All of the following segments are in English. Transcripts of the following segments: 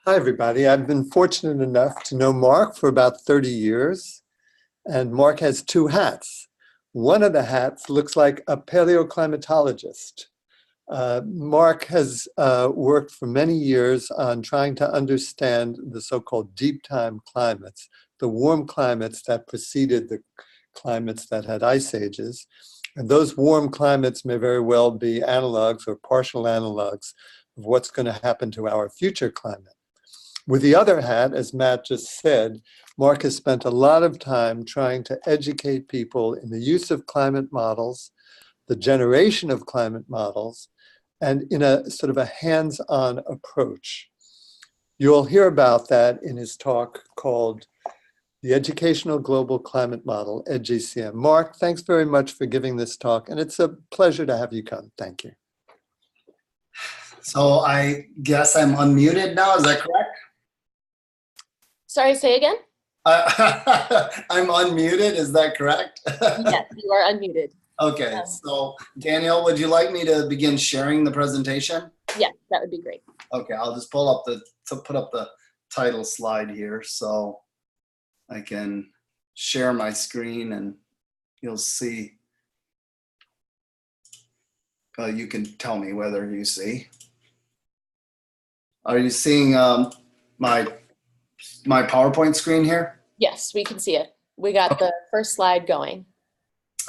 Hi, everybody. I've been fortunate enough to know Mark for about 30 years, and Mark has two hats. One of the hats looks like a paleoclimatologist. Mark has worked for many years on trying to understand the so-called deep time climates, the warm climates that preceded the climates that had ice ages. And those warm climates may very well be analogs or partial analogs of what's going to happen to our future climate. With the other hat, as Matt just said, Mark has spent a lot of time trying to educate people in the use of climate models, the generation of climate models, and in a sort of a hands-on approach. You'll hear about that in his talk called The Educational Global Climate Model, EdGCM. Mark, thanks very much for giving this talk, and it's a pleasure to have you come. Thank you. So I guess I'm unmuted now, is that correct? Sorry, say again? I'm unmuted, is that correct? Yes, you are unmuted. Okay, so Danielle, would you like me to begin sharing the presentation? Yes, that would be great. Okay, I'll just put up the title slide here so I can share my screen and you'll see. You can tell me whether you see. Are you seeing my PowerPoint screen here? Yes, we can see it. We got the first slide going.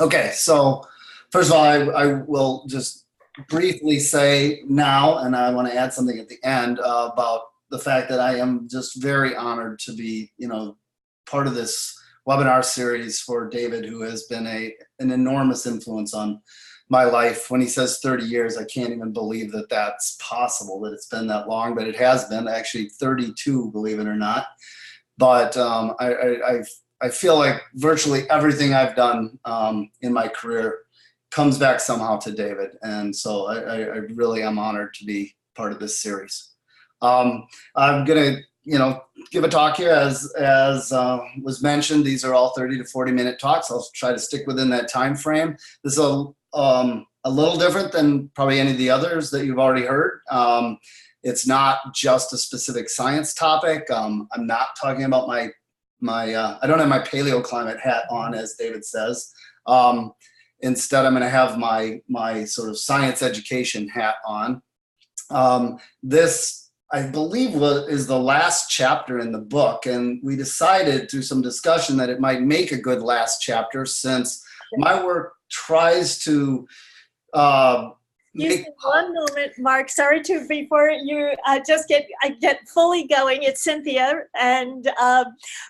Okay, so first of all, I will just briefly say now, and I want to add something at the end about the fact that I am just very honored to be, part of this webinar series for David, who has been an enormous influence on my life. When he says 30 years, I can't even believe that that's possible, that it's been that long, but it has been actually 32, believe it or not. But I feel like virtually everything I've done in my career comes back somehow to David. And so I really am honored to be part of this series. I'm gonna, give a talk here as was mentioned. These are all 30 to 40 minute talks. I'll try to stick within that time frame. This is a little different than probably any of the others that you've already heard. It's not just a specific science topic. I'm not talking about I don't have my paleoclimate hat on, as David says. Instead, I'm going to have my sort of science education hat on. This, I believe, is the last chapter in the book, and we decided through some discussion that it might make a good last chapter, since my work tries to Excuse me one moment, Mark. Sorry to, before you just get fully going, it's Cynthia, and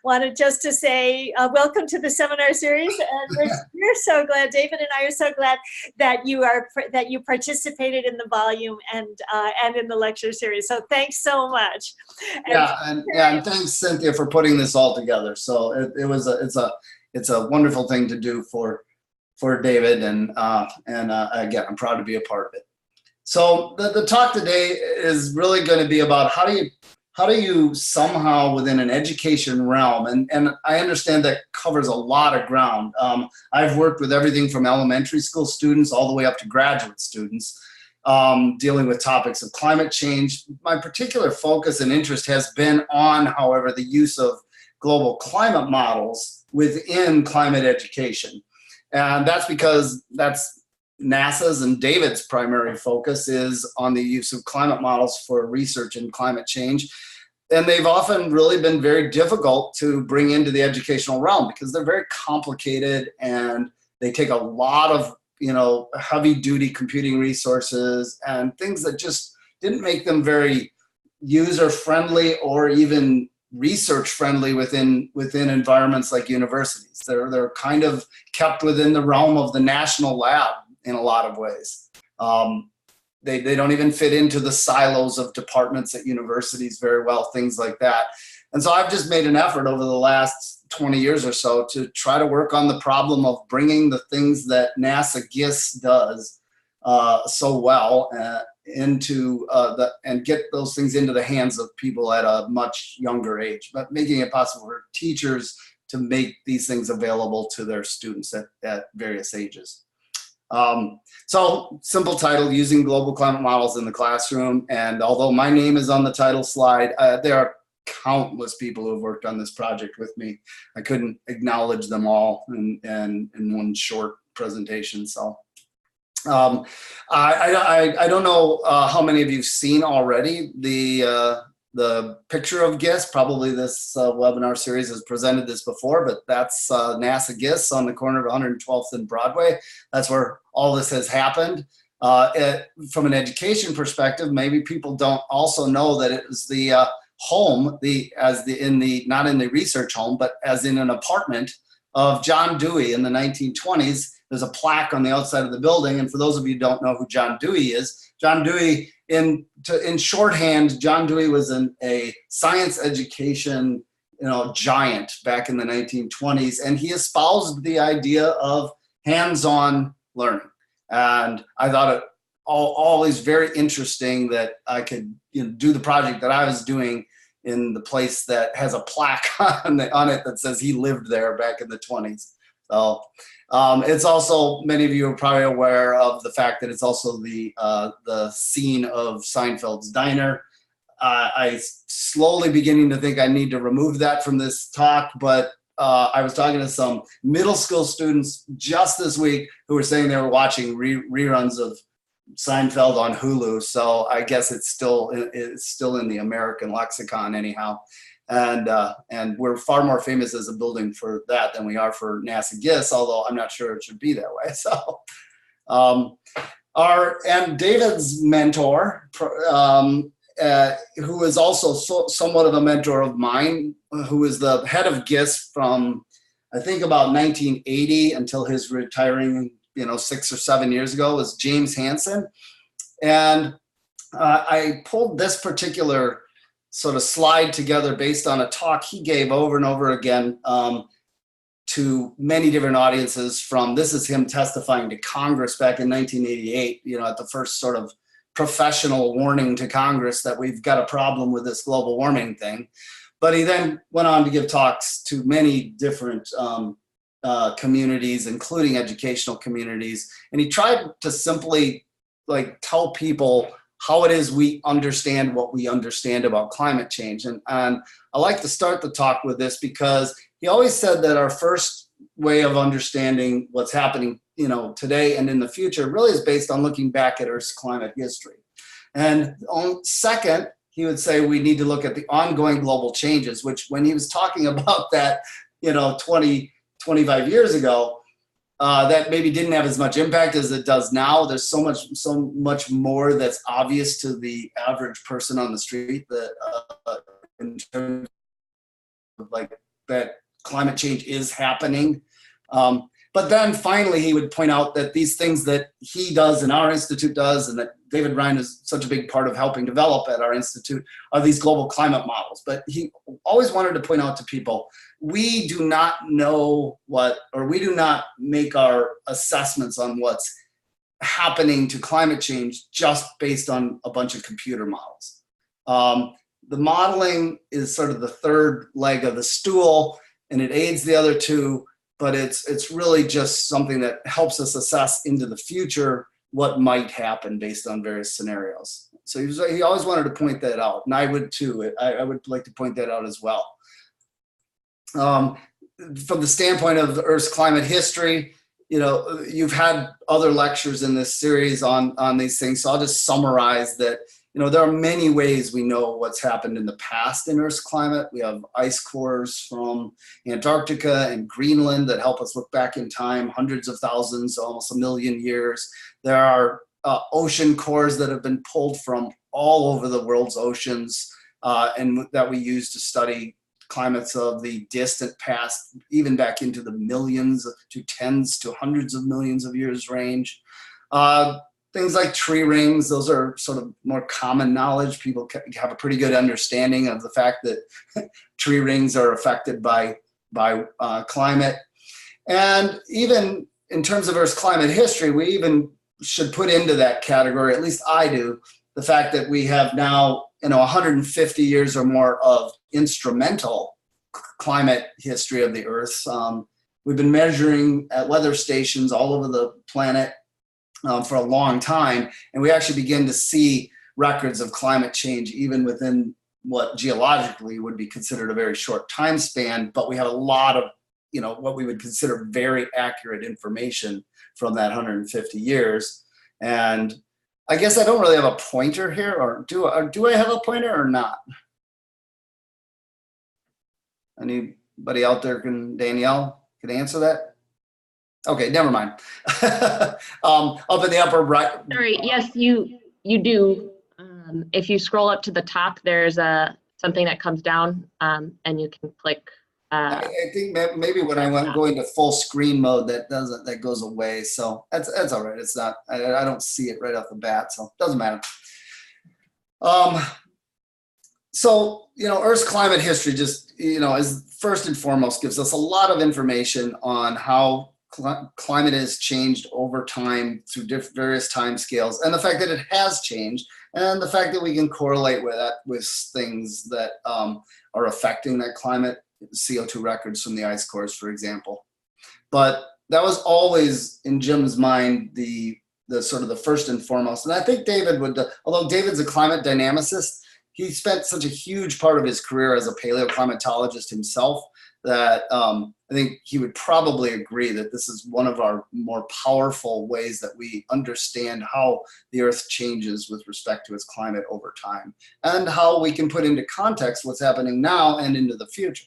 wanted just to say welcome to the seminar series. And we're so glad, David and I are so glad that you participated in the volume and in the lecture series. So thanks so much. And thanks, Cynthia, for putting this all together. So it's a wonderful thing to do for David, and again, I'm proud to be a part of it. So the talk today is really going to be about how do you somehow within an education realm, and I understand that covers a lot of ground. I've worked with everything from elementary school students all the way up to graduate students, dealing with topics of climate change. My particular focus and interest has been on, however, the use of global climate models within climate education. And that's because that's NASA's and David's primary focus is on the use of climate models for research in climate change. And they've often really been very difficult to bring into the educational realm because they're very complicated and they take a lot of, heavy duty computing resources and things that just didn't make them very user friendly or even research friendly within environments like universities. They're kind of kept within the realm of the national lab in a lot of ways. They don't even fit into the silos of departments at universities very well, things like that. And so I've just made an effort over the last 20 years or so to try to work on the problem of bringing the things that NASA GIS does so well into and get those things into the hands of people at a much younger age, but making it possible for teachers to make these things available to their students at various ages. So simple title, using global climate models in the classroom. And although my name is on the title slide, there are countless people who have worked on this project with me. I couldn't acknowledge them all in one short presentation. So I don't know how many of you've seen already the picture of GISS. Probably this webinar series has presented this before, but that's NASA GISS on the corner of 112th and Broadway. That's where all this has happened. From an education perspective, maybe people don't also know that it was the home, not in the research home, but as in an apartment of John Dewey in the 1920s. There's a plaque on the outside of the building. And for those of you who don't know who John Dewey is, John Dewey, in shorthand, John Dewey was a science education giant back in the 1920s. And he espoused the idea of hands-on learning. And I thought it always very interesting that I could do the project that I was doing in the place that has a plaque on it that says he lived there back in the 20s. So it's also, many of you are probably aware of the fact that it's also the scene of Seinfeld's diner. I slowly beginning to think I need to remove that from this talk, but I was talking to some middle school students just this week who were saying they were watching reruns of Seinfeld on Hulu. So I guess it's still in the American lexicon anyhow. And we're far more famous as a building for that than we are for NASA GISS, although I'm not sure it should be that way. So, and David's mentor, who is also somewhat of a mentor of mine, who is the head of GISS from, I think, about 1980 until his retiring, 6 or 7 years ago, was James Hansen. And I pulled this particular sort of slide together based on a talk he gave over and over again to many different audiences. This is him testifying to Congress back in 1988, at the first sort of professional warning to Congress that we've got a problem with this global warming thing. But he then went on to give talks to many different communities, including educational communities. And he tried to simply tell people how it is we understand what we understand about climate change. And I like to start the talk with this because he always said that our first way of understanding what's happening, today and in the future really is based on looking back at Earth's climate history. And second, he would say we need to look at the ongoing global changes, which when he was talking about that, 25 years ago, that maybe didn't have as much impact as it does now. There's so much more that's obvious to the average person on the street that in terms of that climate change is happening. But then finally, he would point out that these things that he does and our institute does, and that David Ryan is such a big part of helping develop at our institute, are these global climate models. But he always wanted to point out to people, we do not know we do not make our assessments on what's happening to climate change just based on a bunch of computer models. The modeling is sort of the third leg of the stool, and it aids the other two, but it's really just something that helps us assess into the future what might happen based on various scenarios. So he always wanted to point that out, and I would too. I would like to point that out as well. From the standpoint of the Earth's climate history, you've had other lectures in this series on these things, so I'll just summarize that. There are many ways we know what's happened in the past in Earth's climate. We have ice cores from Antarctica and Greenland that help us look back in time, hundreds of thousands, almost a million years. There are ocean cores that have been pulled from all over the world's oceans and that we use to study climates of the distant past, even back into the millions to tens to hundreds of millions of years range. Things like tree rings, those are sort of more common knowledge. People have a pretty good understanding of the fact that tree rings are affected by climate. And even in terms of Earth's climate history, we even should put into that category, at least I do, the fact that we have now 150 years or more of instrumental climate history of the Earth. We've been measuring at weather stations all over the planet for a long time. And we actually begin to see records of climate change even within what geologically would be considered a very short time span, but we have a lot of, what we would consider very accurate information from that 150 years. And I guess I don't really have a pointer here, or do I have a pointer or not? Anybody out there Danielle can answer that? Okay, never mind. Up in the upper right. Sorry, yes, you do. If you scroll up to the top, there's something that comes down, and you can click. I think maybe when I go into full screen mode, that goes away. So that's all right. It's not. I don't see it right off the bat, so it doesn't matter. So Earth's climate history just is first and foremost gives us a lot of information on how climate has changed over time through various time scales, and the fact that it has changed, and the fact that we can correlate with that with things that are affecting that climate, CO2 records from the ice cores, for example. But that was always in Jim's mind the sort of the first and foremost. And I think David would, although David's a climate dynamicist, he spent such a huge part of his career as a paleoclimatologist himself that I think he would probably agree that this is one of our more powerful ways that we understand how the Earth changes with respect to its climate over time, and how we can put into context what's happening now and into the future.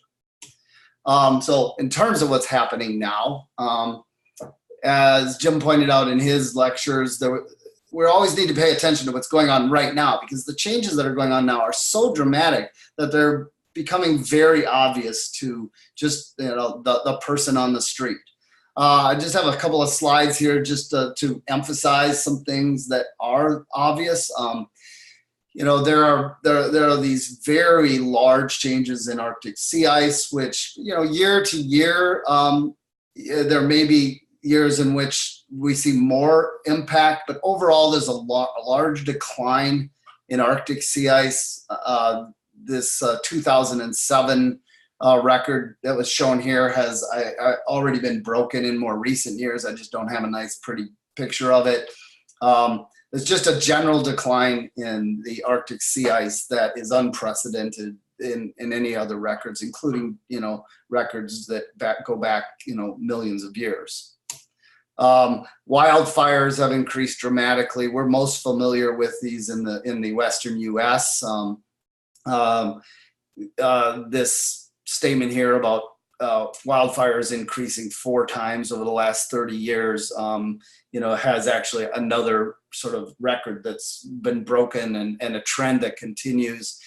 So in terms of what's happening now, as Jim pointed out in his lectures, we always need to pay attention to what's going on right now, because the changes that are going on now are so dramatic that they're becoming very obvious to just the person on the street. I just have a couple of slides here just to emphasize some things that are obvious. There are these very large changes in Arctic sea ice, which year to year there may be years in which we see more impact, but overall there's a large decline in Arctic sea ice. This 2007 record that was shown here has already been broken in more recent years. I just don't have a nice pretty picture of it. There's just a general decline in the Arctic sea ice that is unprecedented in any other records, including records that go back millions of years. Wildfires have increased dramatically. We're most familiar with these in the Western U.S. This statement here about wildfires increasing 4 times over the last 30 years, has actually another sort of record that's been broken, and a trend that continues.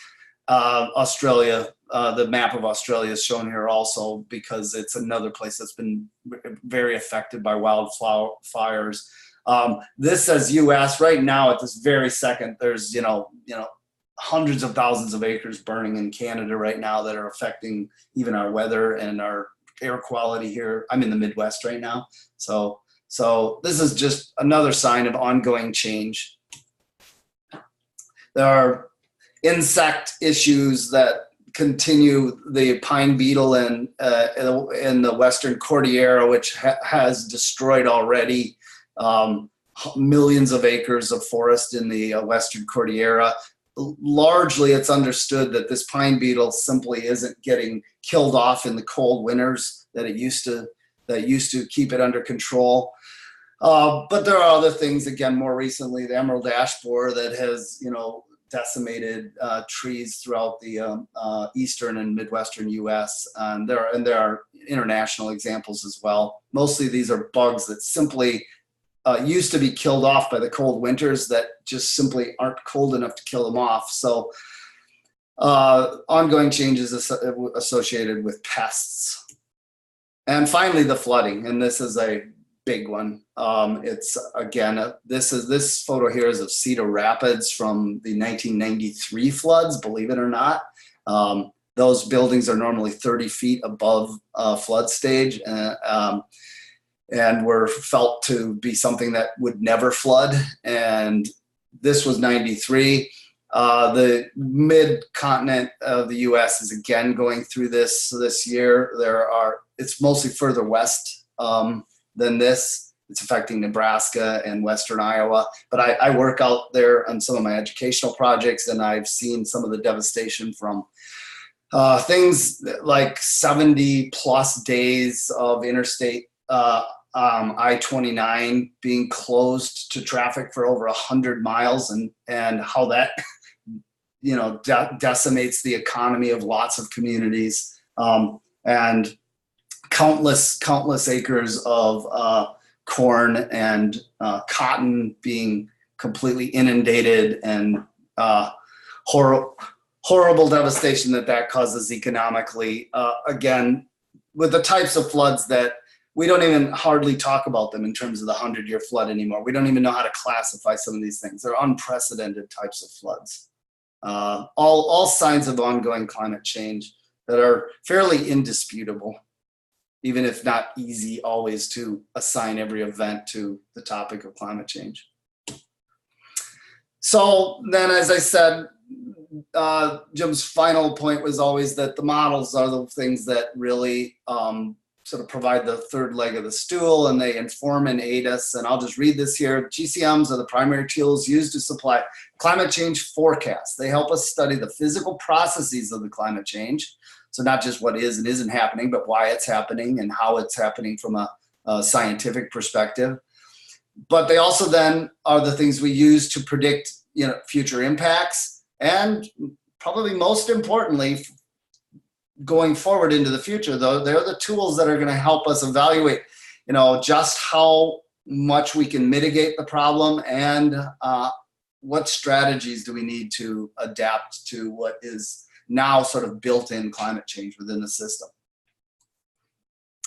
Australia, the map of Australia is shown here also because it's another place that's been very affected by wildfires. This says U.S. right now at this very second. There's hundreds of thousands of acres burning in Canada right now that are affecting even our weather and our air quality here. I'm in the Midwest right now, so this is just another sign of ongoing change. There are insect issues that continue. The pine beetle in the Western Cordillera, which has destroyed already millions of acres of forest in the Western Cordillera. Largely, it's understood that this pine beetle simply isn't getting killed off in the cold winters that it used to keep it under control. But there are other things. Again, more recently, the emerald ash borer that has decimated trees throughout the eastern and midwestern U.S. And there are international examples as well. Mostly these are bugs that simply used to be killed off by the cold winters that just simply aren't cold enough to kill them off. So ongoing changes associated with pests. And finally, the flooding, and this is a big one. It's again, this photo here is of Cedar Rapids from the 1993 floods, believe it or not. Those buildings are normally 30 feet above flood stage, and were felt to be something that would never flood. And this was 93. The mid-continent of the U.S. is again going through this year. It's mostly further west than this. It's affecting Nebraska and Western Iowa. But I work out there on some of my educational projects, and I've seen some of the devastation from things like 70 plus days of interstate I-29 being closed to traffic for over 100 miles, and how that decimates the economy of lots of communities, and countless acres of corn and cotton being completely inundated, and horrible devastation that causes economically. Again, with the types of floods that we don't even hardly talk about them in terms of the 100-year flood anymore. We don't even know how to classify some of these things. They're unprecedented types of floods. All signs of ongoing climate change that are fairly indisputable, even if not easy always to assign every event to the topic of climate change. So then, as I said, Jim's final point was always that the models are the things that really sort of provide the third leg of the stool, and they inform and aid us. And I'll just read this here. GCMs are the primary tools used to supply climate change forecasts. They help us study the physical processes of the climate change. So not just what is and isn't happening, but why it's happening and how it's happening from a scientific perspective. But they also then are the things we use to predict, future impacts, and probably most importantly, going forward into the future, though, they're the tools that are going to help us evaluate, just how much we can mitigate the problem, and what strategies do we need to adapt to what is now sort of built-in climate change within the system.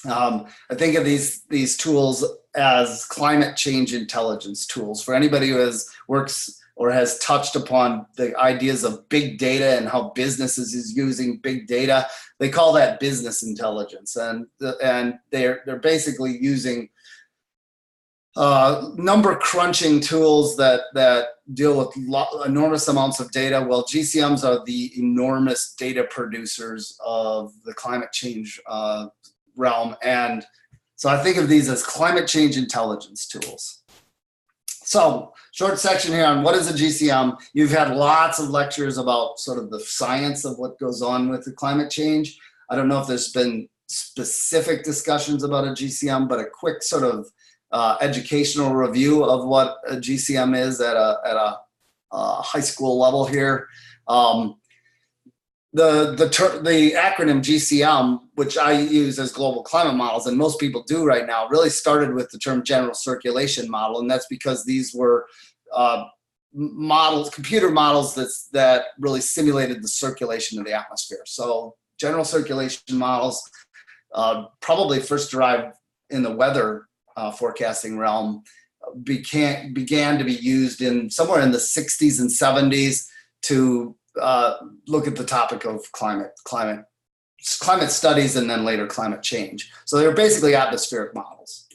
I think of these tools as climate change intelligence tools. For anybody who works or has touched upon the ideas of big data and how businesses is using big data, they call that business intelligence, and they're basically using number crunching tools that deal with enormous amounts of data. Well, GCMs are the enormous data producers of the climate change realm, and so I think of these as climate change intelligence tools. So, short section here on what is a GCM. You've had lots of lectures about sort of the science of what goes on with the climate change. I don't know if there's been specific discussions about a GCM, but a quick sort of educational review of what a GCM is at a high school level here. The acronym GCM, which I use as global climate models, and most people do right now, really started with the term general circulation model, and that's because these were computer models that really simulated the circulation of the atmosphere. So general circulation models probably first derived in the weather forecasting realm, began to be used in somewhere in the 60s and 70s to look at the topic of climate studies, and then later climate change. So they're basically atmospheric models.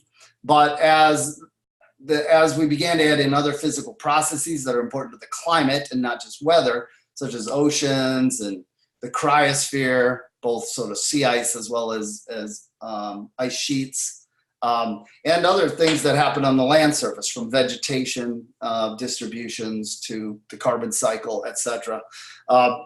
But as we began to add in other physical processes that are important to the climate and not just weather, such as oceans and the cryosphere, both sort of sea ice as well as ice sheets, and other things that happen on the land surface, from vegetation distributions to the carbon cycle, etc.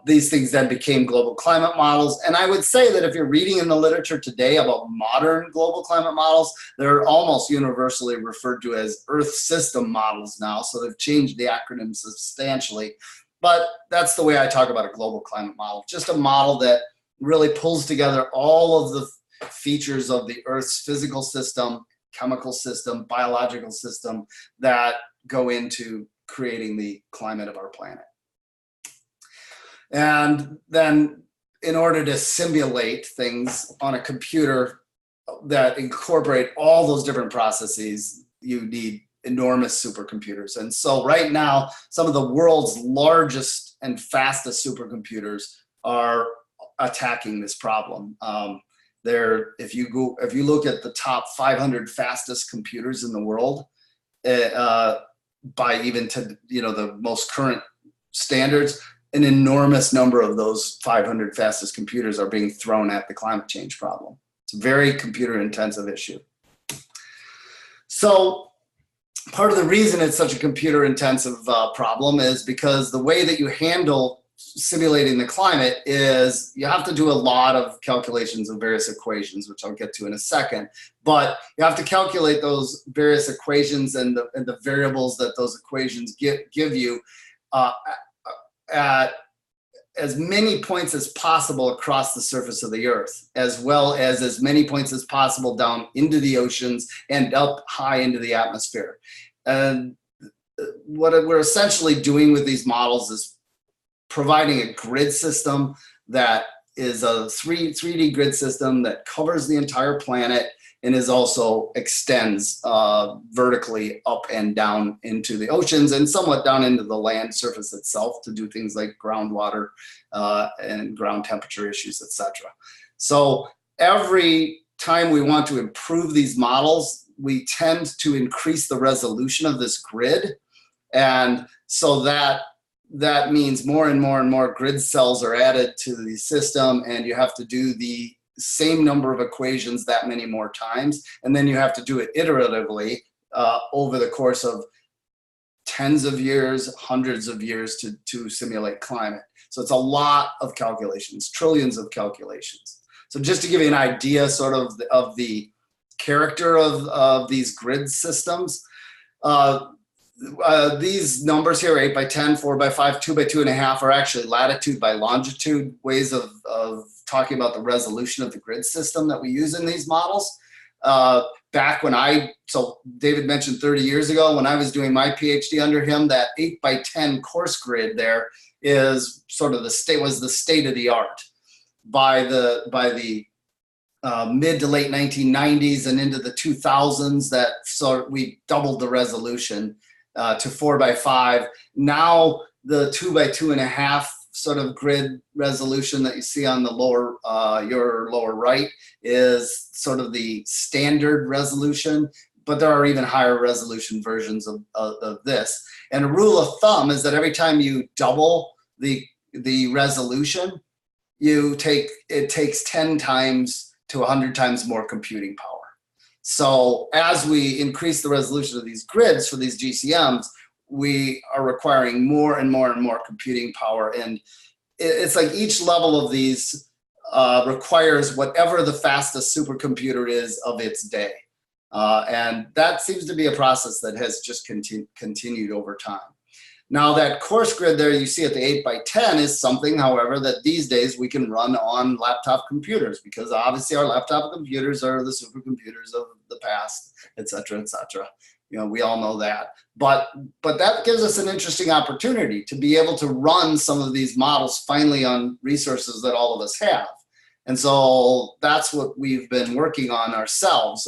These things then became global climate models. And I would say that if you're reading in the literature today about modern global climate models, they're almost universally referred to as Earth system models now. So they've changed the acronym substantially. But that's the way I talk about a global climate model, just a model that really pulls together all of the features of the Earth's physical system, chemical system, biological system that go into creating the climate of our planet. And then in order to simulate things on a computer that incorporate all those different processes, you need enormous supercomputers. And so right now, some of the world's largest and fastest supercomputers are attacking this problem. If you look at the top 500 fastest computers in the world, by even to the most current standards, an enormous number of those 500 fastest computers are being thrown at the climate change problem. It's a very computer intensive issue. So part of the reason it's such a computer intensive problem is because the way that you handle simulating the climate is you have to do a lot of calculations of various equations, which I'll get to in a second. But you have to calculate those various equations and the variables that those equations give you at as many points as possible across the surface of the Earth, as well as many points as possible down into the oceans and up high into the atmosphere. And what we're essentially doing with these models is providing a grid system that is a 3D grid system that covers the entire planet and is also extends vertically up and down into the oceans and somewhat down into the land surface itself to do things like groundwater and ground temperature issues, etc. So every time we want to improve these models, we tend to increase the resolution of this grid. And so that means more and more and more grid cells are added to the system, and you have to do the same number of equations that many more times. And then you have to do it iteratively over the course of tens of years, hundreds of years to simulate climate. So it's a lot of calculations, trillions of calculations. So just to give you an idea sort of the character of these grid systems, these numbers here, 8 by 10, 4 by 5, 2 by 2.5, are actually latitude by longitude ways of talking about the resolution of the grid system that we use in these models. Back when so David mentioned 30 years ago, when I was doing my PhD under him, that 8 by 10 coarse grid there is sort of was the state of the art. By the mid to late 1990s and into the 2000s, we doubled the resolution to 4 by 5. Now the 2 by 2.5 sort of grid resolution that you see on the your lower right is sort of the standard resolution, but there are even higher resolution versions of this. And a rule of thumb is that every time you double the resolution, it takes 10 times to 100 times more computing power. So as we increase the resolution of these grids for these GCMs, we are requiring more and more and more computing power. And it's like each level of these requires whatever the fastest supercomputer is of its day. And that seems to be a process that has just continued over time. Now that coarse grid there you see at the 8 by 10 is something, however, that these days we can run on laptop computers, because obviously our laptop computers are the supercomputers of the past, et cetera, et cetera. You know, we all know that. But that gives us an interesting opportunity to be able to run some of these models finally on resources that all of us have. And so that's what we've been working on ourselves,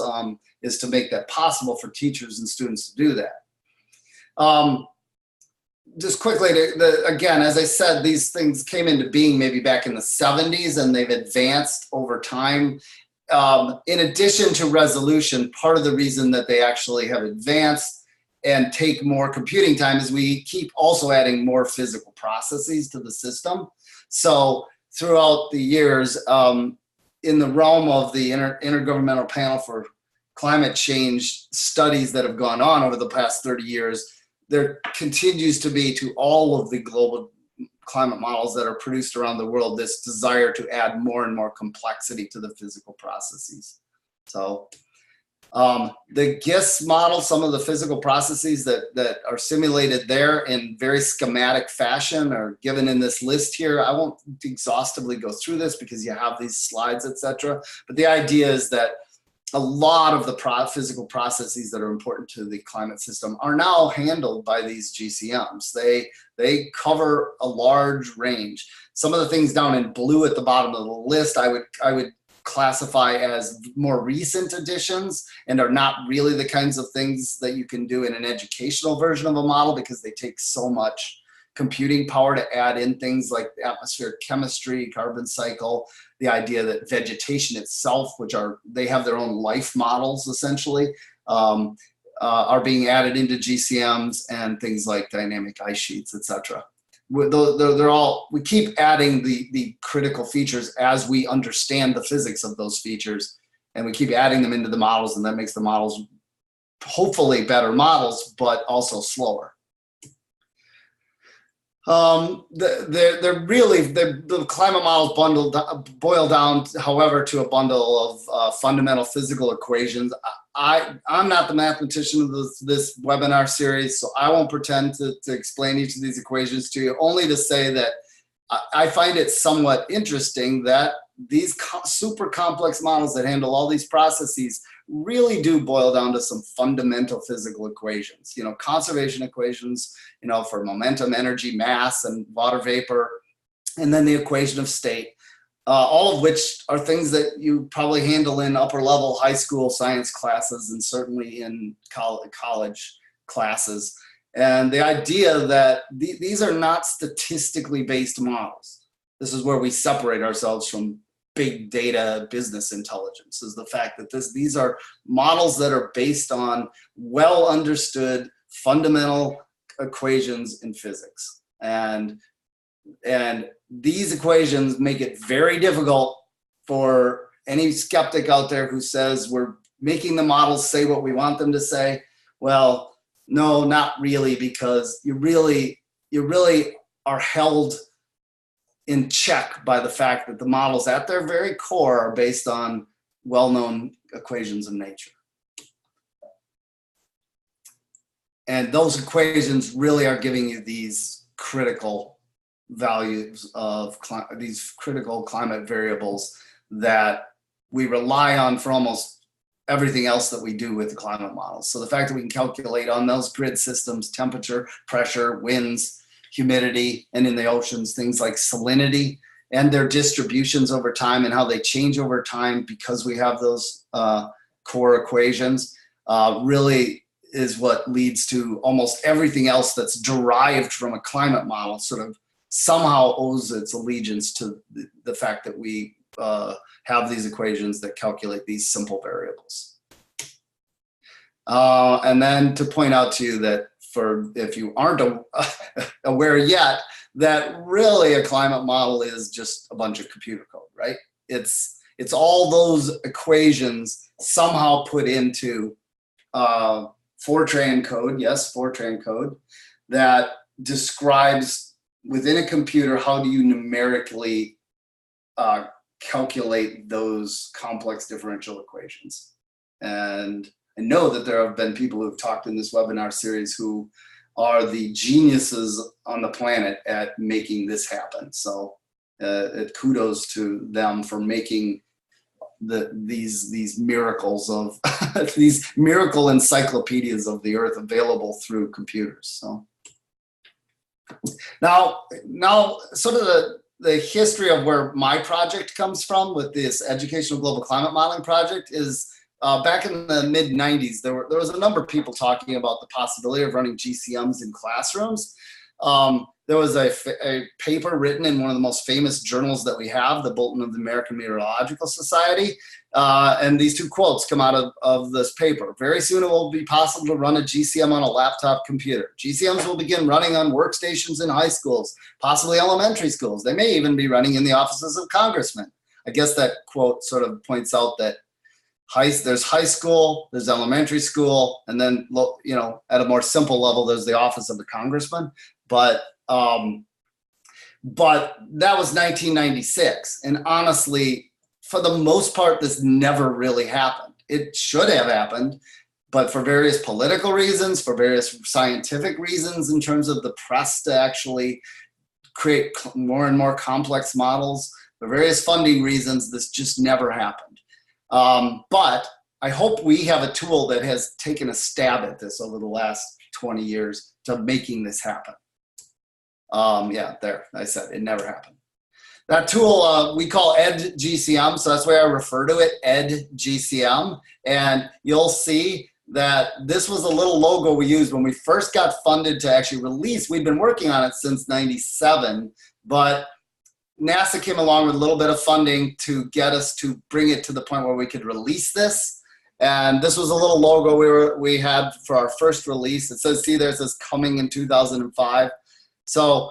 is to make that possible for teachers and students to do that. Just quickly, again, as I said, these things came into being maybe back in the 70s, and they've advanced over time. In addition to resolution, part of the reason that they actually have advanced and take more computing time is we keep also adding more physical processes to the system. So throughout the years, in the realm of the Intergovernmental Panel for Climate Change studies that have gone on over the past 30 years, there continues to be, to all of the global climate models that are produced around the world, this desire to add more and more complexity to the physical processes. So the GISS model, some of the physical processes that are simulated there in very schematic fashion are given in this list here. I won't exhaustively go through this because you have these slides, etc. But the idea is that a lot of the physical processes that are important to the climate system are now handled by these GCMs. They cover a large range. Some of the things down in blue at the bottom of the list, I would classify as more recent additions and are not really the kinds of things that you can do in an educational version of a model, because they take so much computing power to add in things like atmospheric chemistry, carbon cycle, the idea that vegetation itself, they have their own life models essentially, are being added into GCMs, and things like dynamic ice sheets, etc. We keep adding the critical features as we understand the physics of those features, and we keep adding them into the models, and that makes the models hopefully better models, but also slower. The climate models boil down, however, to a bundle of fundamental physical equations. I'm not the mathematician of this webinar series, so I won't pretend to explain each of these equations to you, only to say that I find it somewhat interesting that these super complex models that handle all these processes really do boil down to some fundamental physical equations, conservation equations, for momentum, energy, mass, and water vapor, and then the equation of state, all of which are things that you probably handle in upper level high school science classes and certainly in college classes. And the idea that these are not statistically based models. This is where we separate ourselves from big data business intelligence, is the fact that these are models that are based on well understood fundamental equations in physics. And these equations make it very difficult for any skeptic out there who says we're making the models say what we want them to say. Well, no, not really, because you really are held in check by the fact that the models at their very core are based on well-known equations of nature. And those equations really are giving you these critical values of these critical climate variables that we rely on for almost everything else that we do with the climate models. So the fact that we can calculate on those grid systems, temperature, pressure, winds, humidity, and in the oceans, things like salinity and their distributions over time and how they change over time because we have those core equations, really is what leads to almost everything else that's derived from a climate model sort of somehow owes its allegiance to the fact that we have these equations that calculate these simple variables. And then to point out to you that if you aren't aware yet, that really a climate model is just a bunch of computer code, right? It's all those equations somehow put into Fortran code, yes, Fortran code, that describes within a computer how do you numerically calculate those complex differential equations. And I know that there have been people who've talked in this webinar series who are the geniuses on the planet at making this happen. So kudos to them for making these miracles of these miracle encyclopedias of the earth available through computers. So now sort of the history of where my project comes from with this Educational Global Climate Modeling project is back in the mid-90s, there was a number of people talking about the possibility of running GCMs in classrooms. There was a paper written in one of the most famous journals that we have, the Bulletin of the American Meteorological Society. And these two quotes come out of this paper. Very soon it will be possible to run a GCM on a laptop computer. GCMs will begin running on workstations in high schools, possibly elementary schools. They may even be running in the offices of congressmen. I guess that quote sort of points out that there's high school, there's elementary school, and then, at a more simple level, there's the office of the congressman. But that was 1996. And honestly, for the most part, this never really happened. It should have happened, but for various political reasons, for various scientific reasons in terms of the press to actually create more and more complex models, for various funding reasons, this just never happened. But I hope we have a tool that has taken a stab at this over the last 20 years to making this happen. Yeah, there, I said it never happened. That tool we call EdGCM, so that's why I refer to it, EdGCM. And you'll see that this was a little logo we used when we first got funded to actually release. We've been working on it since '97, but NASA came along with a little bit of funding to get us to bring it to the point where we could release this. And this was a little logo we had for our first release. It says, see there, it says coming in 2005. So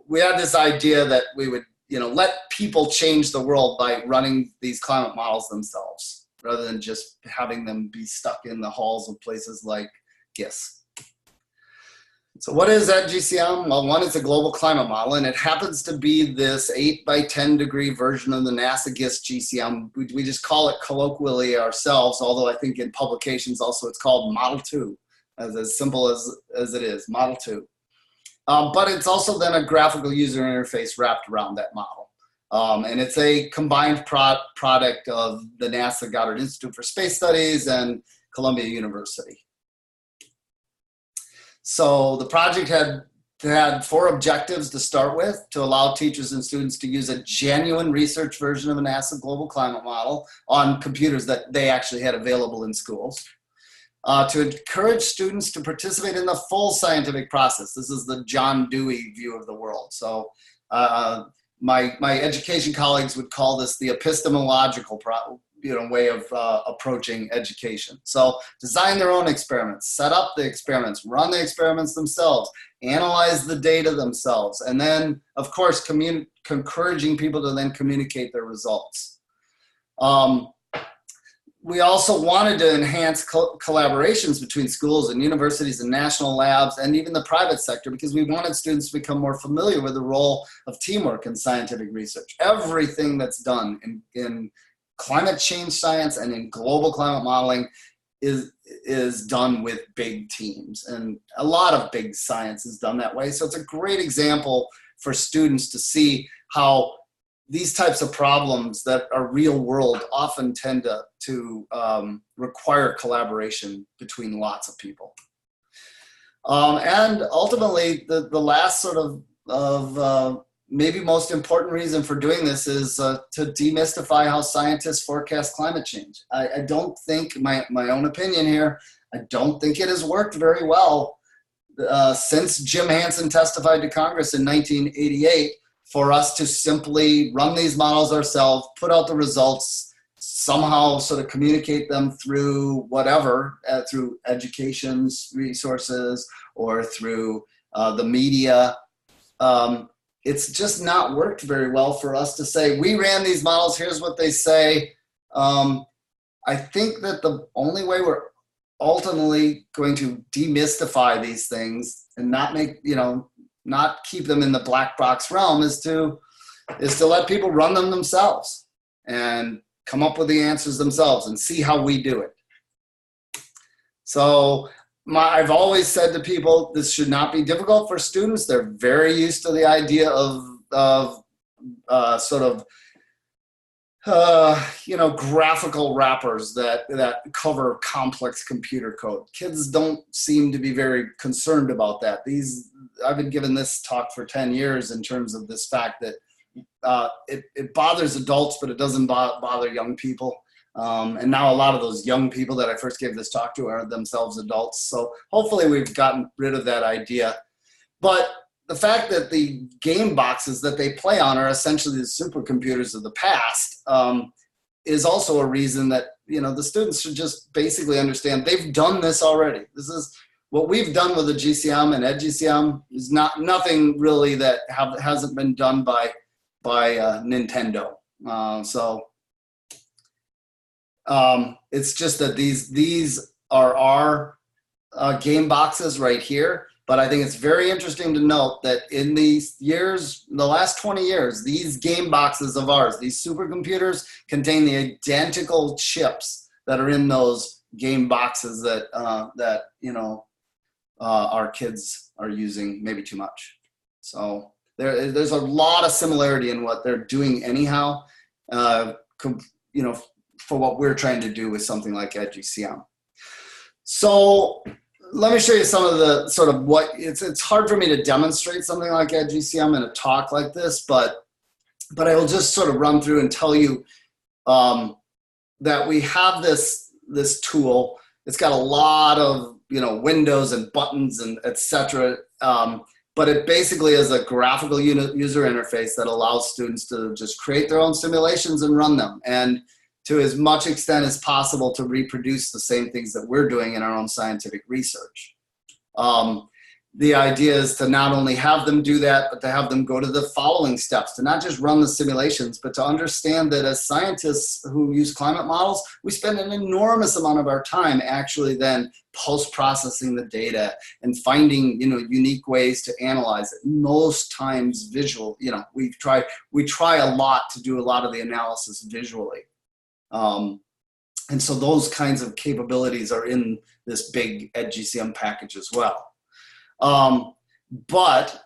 we had this idea that we would, let people change the world by running these climate models themselves. rather than just having them be stuck in the halls of places like GISS. So what is GCM? Well, one, it's a global climate model, and it happens to be this 8 by 10 degree version of the NASA GISS GCM. We just call it colloquially ourselves, although I think in publications also it's called Model 2, as simple as it is, Model 2. But it's also then a graphical user interface wrapped around that model. And it's a combined product of the NASA Goddard Institute for Space Studies and Columbia University. So the project had 4 objectives to start with: to allow teachers and students to use a genuine research version of a NASA global climate model on computers that they actually had available in schools. To encourage students to participate in the full scientific process. This is the John Dewey view of the world. So my education colleagues would call this the epistemological way of approaching education. So design their own experiments, set up the experiments, run the experiments themselves, analyze the data themselves, and then, of course, encouraging people to then communicate their results. We also wanted to enhance collaborations between schools and universities and national labs and even the private sector, because we wanted students to become more familiar with the role of teamwork in scientific research. Everything that's done in climate change science and in global climate modeling is done with big teams, and a lot of big science is done that way. So it's a great example for students to see how these types of problems that are real world often tend to require collaboration between lots of people. And ultimately, the last sort of maybe most important reason for doing this is to demystify how scientists forecast climate change. I don't think, my own opinion here, I don't think it has worked very well since Jim Hansen testified to Congress in 1988 for us to simply run these models ourselves, put out the results, somehow sort of communicate them through whatever, through education resources or through the media. It's just not worked very well for us to say, we ran these models, here's what they say. I think that the only way we're ultimately going to demystify these things and not make, not keep them in the black box realm is to let people run them themselves and come up with the answers themselves and see how we do it. So I've always said to people, this should not be difficult for students. They're very used to the idea of graphical wrappers that cover complex computer code. Kids don't seem to be very concerned about that. I've been giving this talk for 10 years in terms of this fact that it bothers adults, but it doesn't bother young people. And now a lot of those young people that I first gave this talk to are themselves adults. So hopefully we've gotten rid of that idea. But the fact that the game boxes that they play on are essentially the supercomputers of the past is also a reason that, the students should just basically understand they've done this already. This is what we've done with the GCM and EdGCM is nothing really that hasn't been done by Nintendo. It's just that these are our game boxes right here. But I think it's very interesting to note that in these years, the last 20 years, these game boxes of ours, these supercomputers contain the identical chips that are in those game boxes that our kids are using maybe too much. So there's a lot of similarity in what they're doing anyhow, for what we're trying to do with something like EdGCM. So let me show you some of the sort of it's hard for me to demonstrate something like EdGCM in a talk like this, but I will just sort of run through and tell you that we have this tool. It's got a lot of windows and buttons and etc. But it basically is a graphical user interface that allows students to just create their own simulations and run them, and to as much extent as possible to reproduce the same things that we're doing in our own scientific research. the idea is to not only have them do that, but to have them go to the following steps, to not just run the simulations, but to understand that as scientists who use climate models, we spend an enormous amount of our time actually then post-processing the data and finding, unique ways to analyze it. Most times visual, we try a lot to do a lot of the analysis visually. And so those kinds of capabilities are in this big EdGCM package as well. But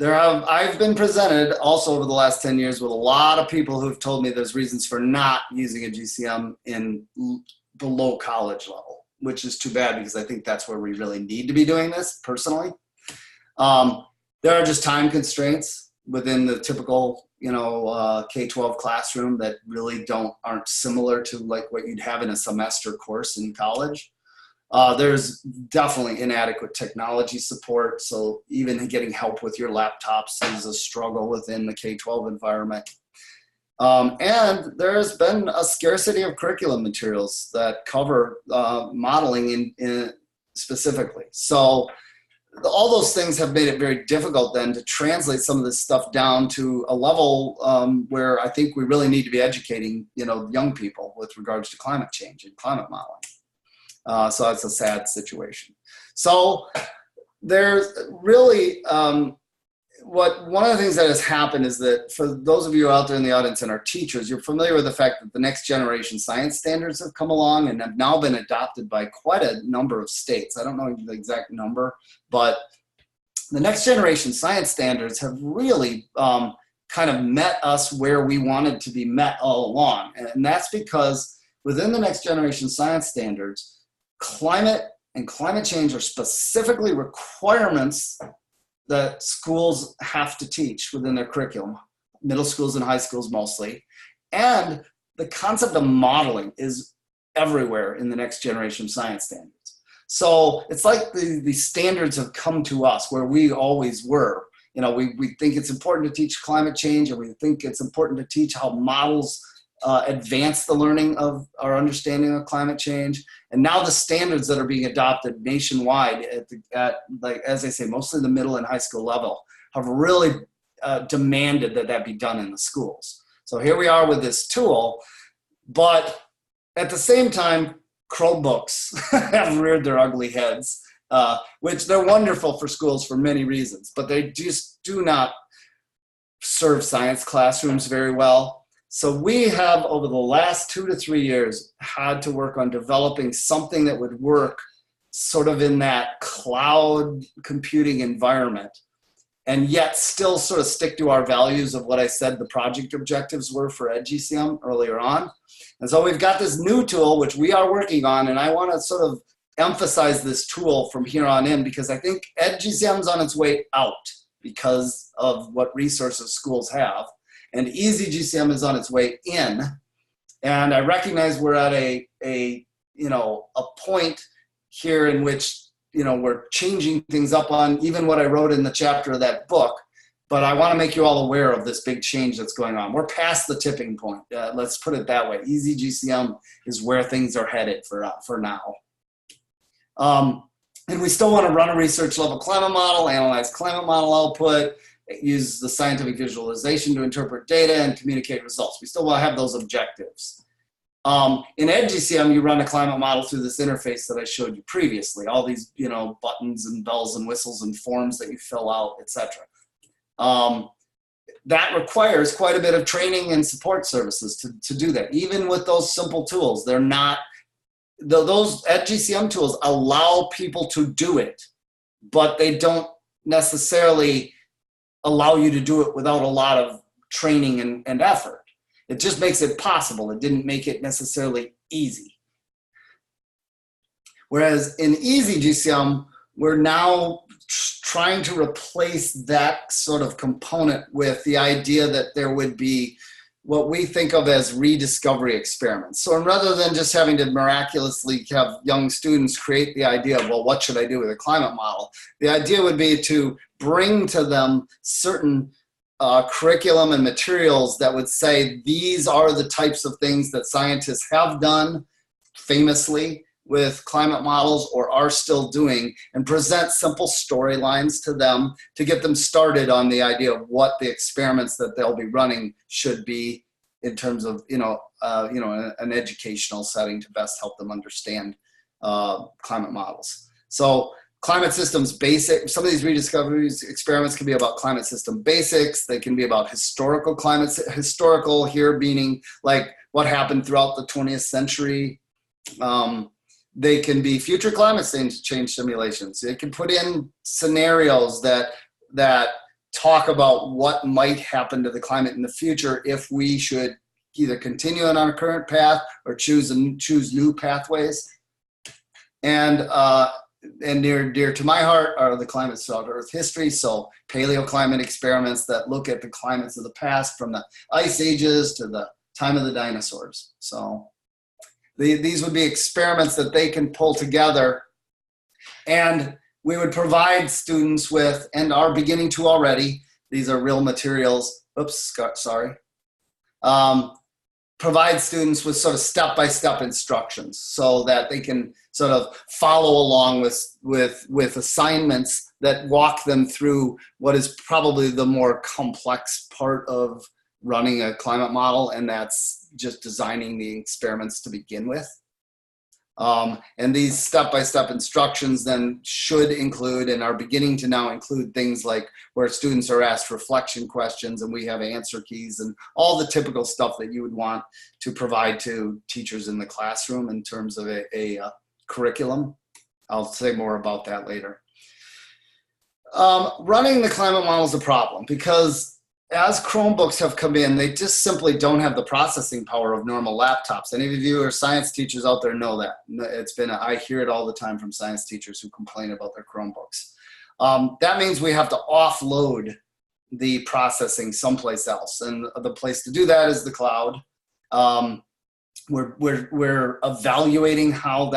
I've been presented also over the last 10 years with a lot of people who've told me there's reasons for not using a GCM in below college level, which is too bad because I think that's where we really need to be doing this personally. There are just time constraints within the typical, K-12 classroom that really aren't similar to like what you'd have in a semester course in college. There's definitely inadequate technology support. So even getting help with your laptops is a struggle within the K-12 environment. And there's been a scarcity of curriculum materials that cover modeling in specifically. So all those things have made it very difficult then to translate some of this stuff down to a level where I think we really need to be educating, young people with regards to climate change and climate modeling. So it's a sad situation. So there's really, one of the things that has happened is that for those of you out there in the audience and our teachers, you're familiar with the fact that the next generation science standards have come along and have now been adopted by quite a number of states. I don't know the exact number, but the next generation science standards have really kind of met us where we wanted to be met all along. And that's because within the next generation science standards, climate and climate change are specifically requirements that schools have to teach within their curriculum, middle schools and high schools mostly. And the concept of modeling is everywhere in the next generation science standards. So it's like the standards have come to us where we always were. We think it's important to teach climate change, and we think it's important to teach how models advance the learning of our understanding of climate change. And now the standards that are being adopted nationwide at like, as I say, mostly the middle and high school level have really demanded that be done in the schools. So here we are with this tool, but at the same time, Chromebooks have reared their ugly heads, which they're wonderful for schools for many reasons, but they just do not serve science classrooms very well. So we have, over the last 2 to 3 years, had to work on developing something that would work sort of in that cloud computing environment, and yet still sort of stick to our values of what I said the project objectives were for EdGCM earlier on. And so we've got this new tool, which we are working on, and I want to sort of emphasize this tool from here on in, because I think EdGCM is on its way out because of what resources schools have. And EasyGCM is on its way in, and I recognize we're at a point here in which we're changing things up on even what I wrote in the chapter of that book. But I want to make you all aware of this big change that's going on. We're past the tipping point. Let's put it that way. EasyGCM is where things are headed for now. And we still want to run a research level climate model, analyze climate model output, use the scientific visualization to interpret data and communicate results. We still want to have those objectives. In EdGCM, you run a climate model through this interface that I showed you previously, all these buttons and bells and whistles and forms that you fill out, etc. That requires quite a bit of training and support services to do that. Even with those simple tools, they're not, those EdGCM tools allow people to do it, but they don't necessarily allow you to do it without a lot of training and effort. It just makes it possible. It didn't make it necessarily easy. Whereas in EasyGCM, we're now trying to replace that sort of component with the idea that there would be what we think of as rediscovery experiments. So rather than just having to miraculously have young students create the idea of, well, what should I do with a climate model? The idea would be to bring to them certain curriculum and materials that would say, these are the types of things that scientists have done famously with climate models or are still doing, and present simple storylines to them to get them started on the idea of what the experiments that they'll be running should be in terms of, an educational setting to best help them understand climate models. So climate systems basic, some of these rediscoveries experiments can be about climate system basics. They can be about historical here meaning like what happened throughout the 20th century. They can be future climate change simulations. They can put in scenarios that talk about what might happen to the climate in the future if we should either continue on our current path or choose new pathways. And dear to my heart are the climates throughout Earth history. So paleoclimate experiments that look at the climates of the past from the ice ages to the time of the dinosaurs. So these would be experiments that they can pull together, and we would provide students with, and are beginning to already, these are real materials, provide students with sort of step-by-step instructions so that they can sort of follow along with assignments that walk them through what is probably the more complex part of running a climate model, and that's just designing the experiments to begin with. And these step-by-step instructions then should include, and are beginning to now include, things like where students are asked reflection questions and we have answer keys and all the typical stuff that you would want to provide to teachers in the classroom in terms of a curriculum. I'll say more about that later. Running the climate model is a problem because as Chromebooks have come in, they just simply don't have the processing power of normal laptops. Any of you who are science teachers out there know that. I hear it all the time from science teachers who complain about their Chromebooks. That means we have to offload the processing someplace else. And the place to do that is the cloud. We're evaluating how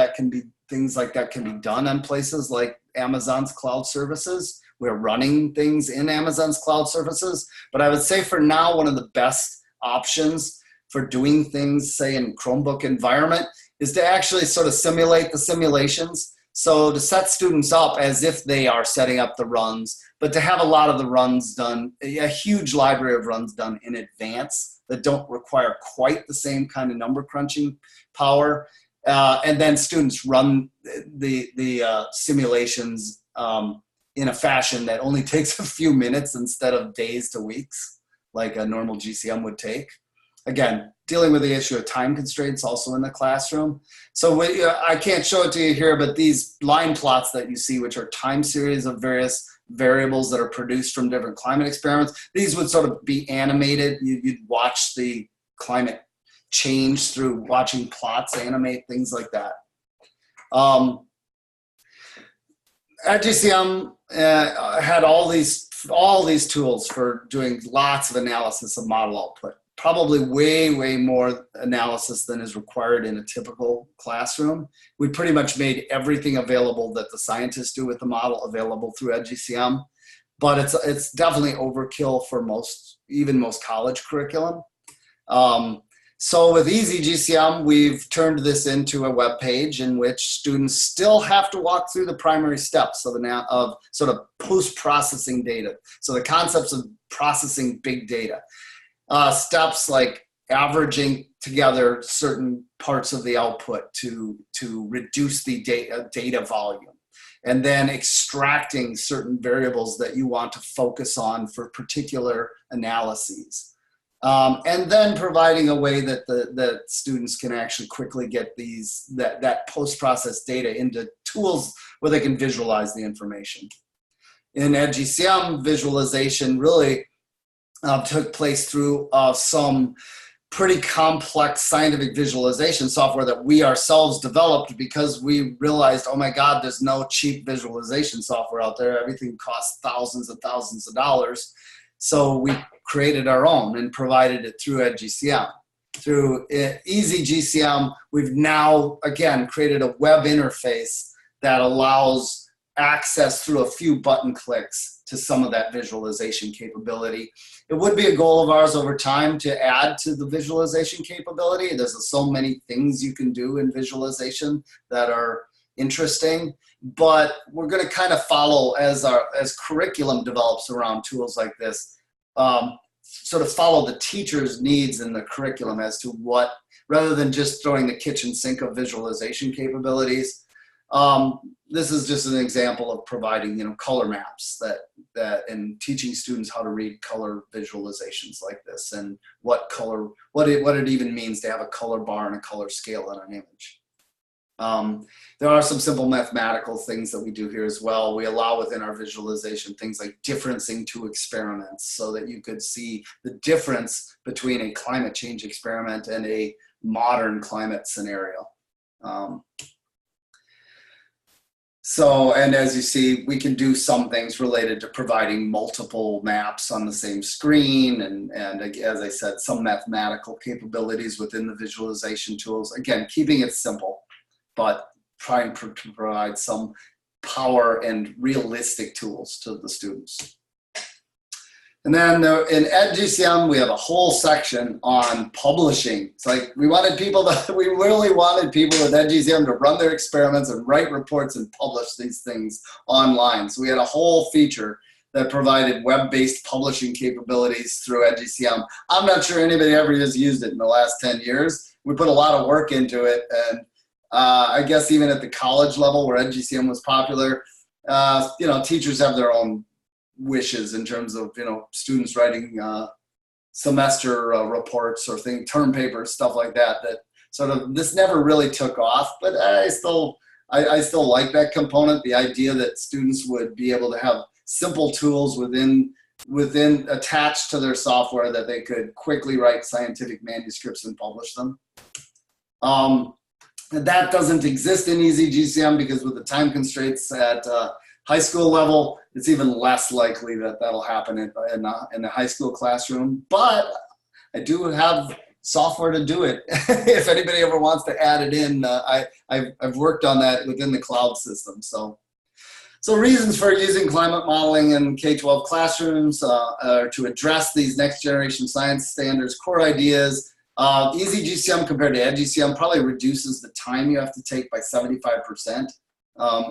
things like that can be done on places like Amazon's cloud services. We're running things in Amazon's cloud services, but I would say for now, one of the best options for doing things, say in Chromebook environment, is to actually sort of simulate the simulations. So to set students up as if they are setting up the runs, but to have a lot of the runs done, a huge library of runs done in advance that don't require quite the same kind of number crunching power. And then students run the simulations in a fashion that only takes a few minutes instead of days to weeks, like a normal GCM would take. Again, dealing with the issue of time constraints also in the classroom. So I can't show it to you here, but these line plots that you see, which are time series of various variables that are produced from different climate experiments, these would sort of be animated. You'd watch the climate change through watching plots animate, things like that. At GCM, had all these tools for doing lots of analysis of model output. Probably way more analysis than is required in a typical classroom. We pretty much made everything available that the scientists do with the model available through EdGCM, but it's definitely overkill for even most college curriculum. So with Easy GCM, we've turned this into a web page in which students still have to walk through the primary steps of sort of post-processing data. So the concepts of processing big data. Steps like averaging together certain parts of the output to reduce the data volume, and then extracting certain variables that you want to focus on for particular analyses. And then providing a way that students can actually quickly get that post-processed data into tools where they can visualize the information. In EdGCM, visualization really took place through some pretty complex scientific visualization software that we ourselves developed because we realized, oh my God, there's no cheap visualization software out there. Everything costs thousands and thousands of dollars. So we created our own and provided it through EdGCM. Through Easy GCM, we've now, again, created a web interface that allows access through a few button clicks to some of that visualization capability. It would be a goal of ours over time to add to the visualization capability. There's so many things you can do in visualization that are interesting, but we're going to kind of follow as curriculum develops around tools like this, sort of follow the teacher's needs in the curriculum as to what, rather than just throwing the kitchen sink of visualization capabilities. This is just an example of providing, color maps and teaching students how to read color visualizations like this, and what it even means to have a color bar and a color scale in an image. There are some simple mathematical things that we do here as well. We allow within our visualization things like differencing two experiments, so that you could see the difference between a climate change experiment and a modern climate scenario. And as you see, we can do some things related to providing multiple maps on the same screen, and as I said, some mathematical capabilities within the visualization tools. Again, keeping it simple, but trying to provide some power and realistic tools to the students. And then in EdGCM, we have a whole section on publishing. It's like we really wanted people with EdGCM to run their experiments and write reports and publish these things online. So we had a whole feature that provided web-based publishing capabilities through EdGCM. I'm not sure anybody ever has used it in the last 10 years. We put a lot of work into it, and I guess even at the college level where EdGCM was popular, teachers have their own wishes in terms of, students writing semester reports or term papers, stuff like that, sort of, this never really took off, but I still like that component, the idea that students would be able to have simple tools within attached to their software that they could quickly write scientific manuscripts and publish them. That doesn't exist in EasyGCM because with the time constraints at high school level, it's even less likely that that'll happen in the high school classroom. But I do have software to do it. If anybody ever wants to add it in, I've worked on that within the cloud system. So reasons for using climate modeling in K-12 classrooms are to address these next generation science standards, core ideas. EasyGCM compared to EdGCM probably reduces the time you have to take by 75%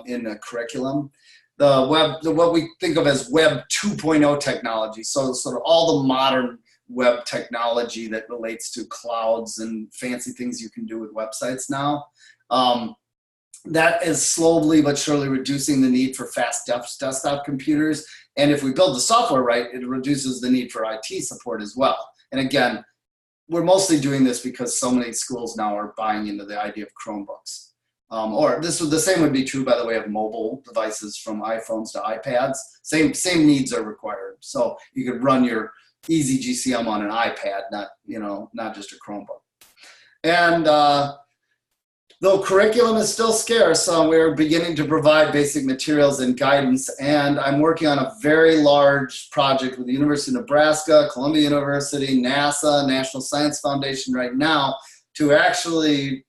in the curriculum. What we think of as Web 2.0 technology, so sort of all the modern web technology that relates to clouds and fancy things you can do with websites now, that is slowly but surely reducing the need for fast desktop computers. And if we build the software right, it reduces the need for IT support as well. And again, we're mostly doing this because so many schools now are buying into the idea of Chromebooks. The same would be true, by the way, of mobile devices from iPhones to iPads. Same needs are required. So you could run your EasyGCM on an iPad, not just a Chromebook. And though curriculum is still scarce, we're beginning to provide basic materials and guidance. And I'm working on a very large project with the University of Nebraska, Columbia University, NASA, National Science Foundation right now to actually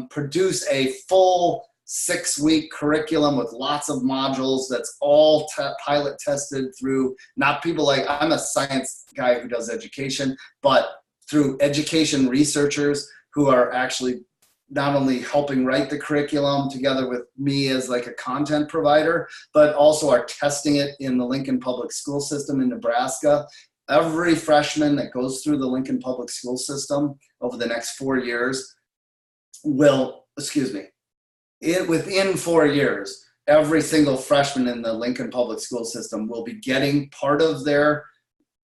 produce a full 6-week curriculum with lots of modules that's all pilot tested through, not people like, I'm a science guy who does education, but through education researchers who are actually not only helping write the curriculum together with me as like a content provider, but also are testing it in the Lincoln Public School System in Nebraska. Every freshman that goes through the Lincoln Public School System over the next 4 years within 4 years, every single freshman in the Lincoln Public School System will be getting part of their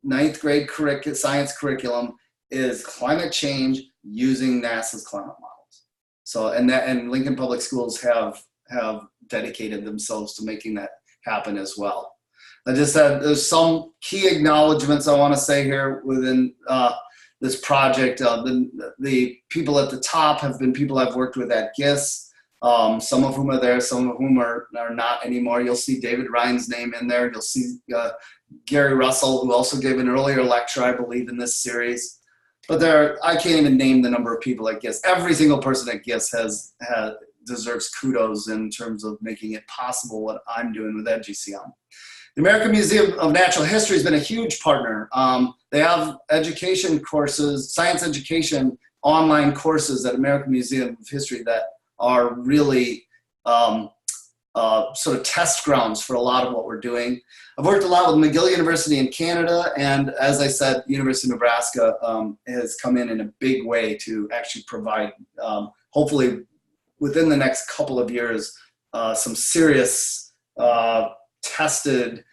9th grade science curriculum is climate change using NASA's climate models. So, and Lincoln Public Schools have dedicated themselves to making that happen as well. I just said there's some key acknowledgements I want to say here within this project. The people at the top have been people I've worked with at GIS, some of whom are there, some of whom are not anymore. You'll see David Ryan's name in there. You'll see Gary Russell, who also gave an earlier lecture, I believe, in this series. But I can't even name the number of people at GIS. Every single person at GIS deserves kudos in terms of making it possible what I'm doing with EdGCM. The American Museum of Natural History has been a huge partner. They have education courses, science education online courses at American Museum of History that are really sort of test grounds for a lot of what we're doing. I've worked a lot with McGill University in Canada, and as I said, University of Nebraska has come in a big way to actually provide, hopefully within the next couple of years, some serious tested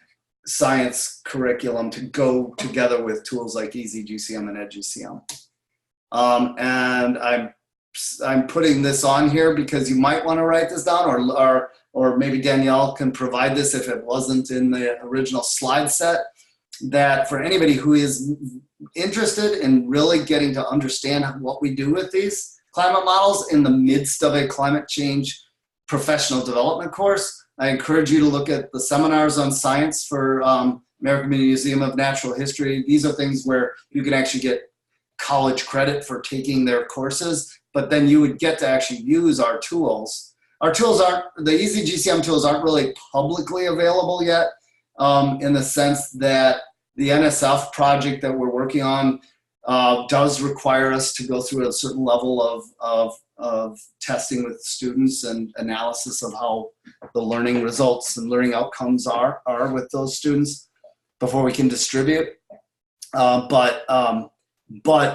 science curriculum to go together with tools like EasyGCM and EdGCM. And I'm putting this on here because you might want to write this down, or maybe Danielle can provide this if it wasn't in the original slide set, that for anybody who is interested in really getting to understand what we do with these climate models in the midst of a climate change professional development course, I encourage you to look at the seminars on science for American Museum of Natural History. These are things where you can actually get college credit for taking their courses, but then you would get to actually use our tools. Our tools aren't, the EasyGCM tools aren't really publicly available yet, in the sense that the NSF project that we're working on does require us to go through a certain level of testing with students and analysis of how the learning results and learning outcomes are with those students before we can distribute. But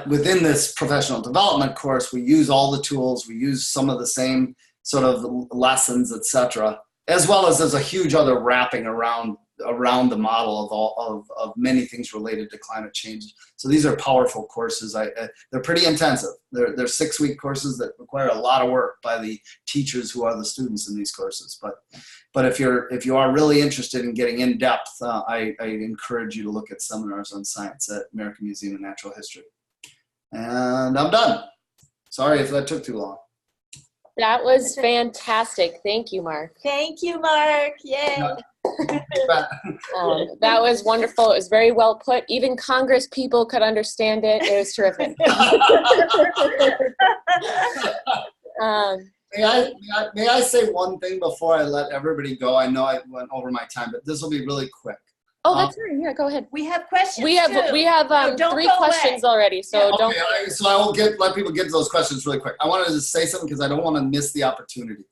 within this professional development course, we use all the tools, we use some of the same sort of lessons, etc., as well as there's a huge other wrapping around the model of many things related to climate change. So these are powerful courses. They're pretty intensive. They're 6-week courses that require a lot of work by the teachers who are the students in these courses. But if you are really interested in getting in depth, I encourage you to look at seminars on science at American Museum of Natural History. And I'm done. Sorry if that took too long. That was fantastic. Thank you, Mark. Thank you, Mark. Yay. That was wonderful. It was very well put. Even Congress people could understand it. It was terrific. May I say one thing before I let everybody go? I know I went over my time, but this will be really quick. Oh, that's right. Yeah, go ahead. We have questions. We have No, don't 3 go questions away. already, so Okay, don't. so I will let people get to those questions really quick. I wanted to say something because I don't want to miss the opportunity.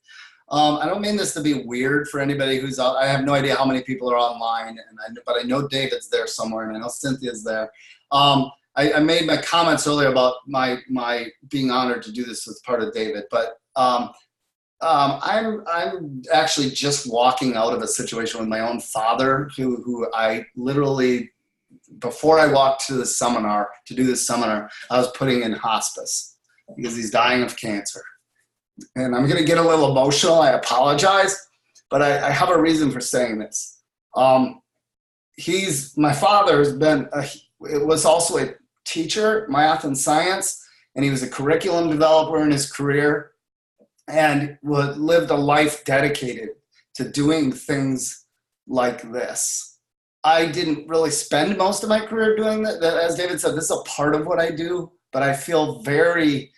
I don't mean this to be weird for anybody who's out. I have no idea how many people are online, but I know David's there somewhere, and I know Cynthia's there. I made my comments earlier about my being honored to do this with part of David, but I'm actually just walking out of a situation with my own father, who I literally, before I walked to this seminar, I was putting in hospice because he's dying of cancer. And I'm going to get a little emotional. I apologize, but I have a reason for saying this. My father was also a teacher, math and science, and he was a curriculum developer in his career, and lived a life dedicated to doing things like this. I didn't really spend most of my career doing that. As David said, this is a part of what I do, but I feel very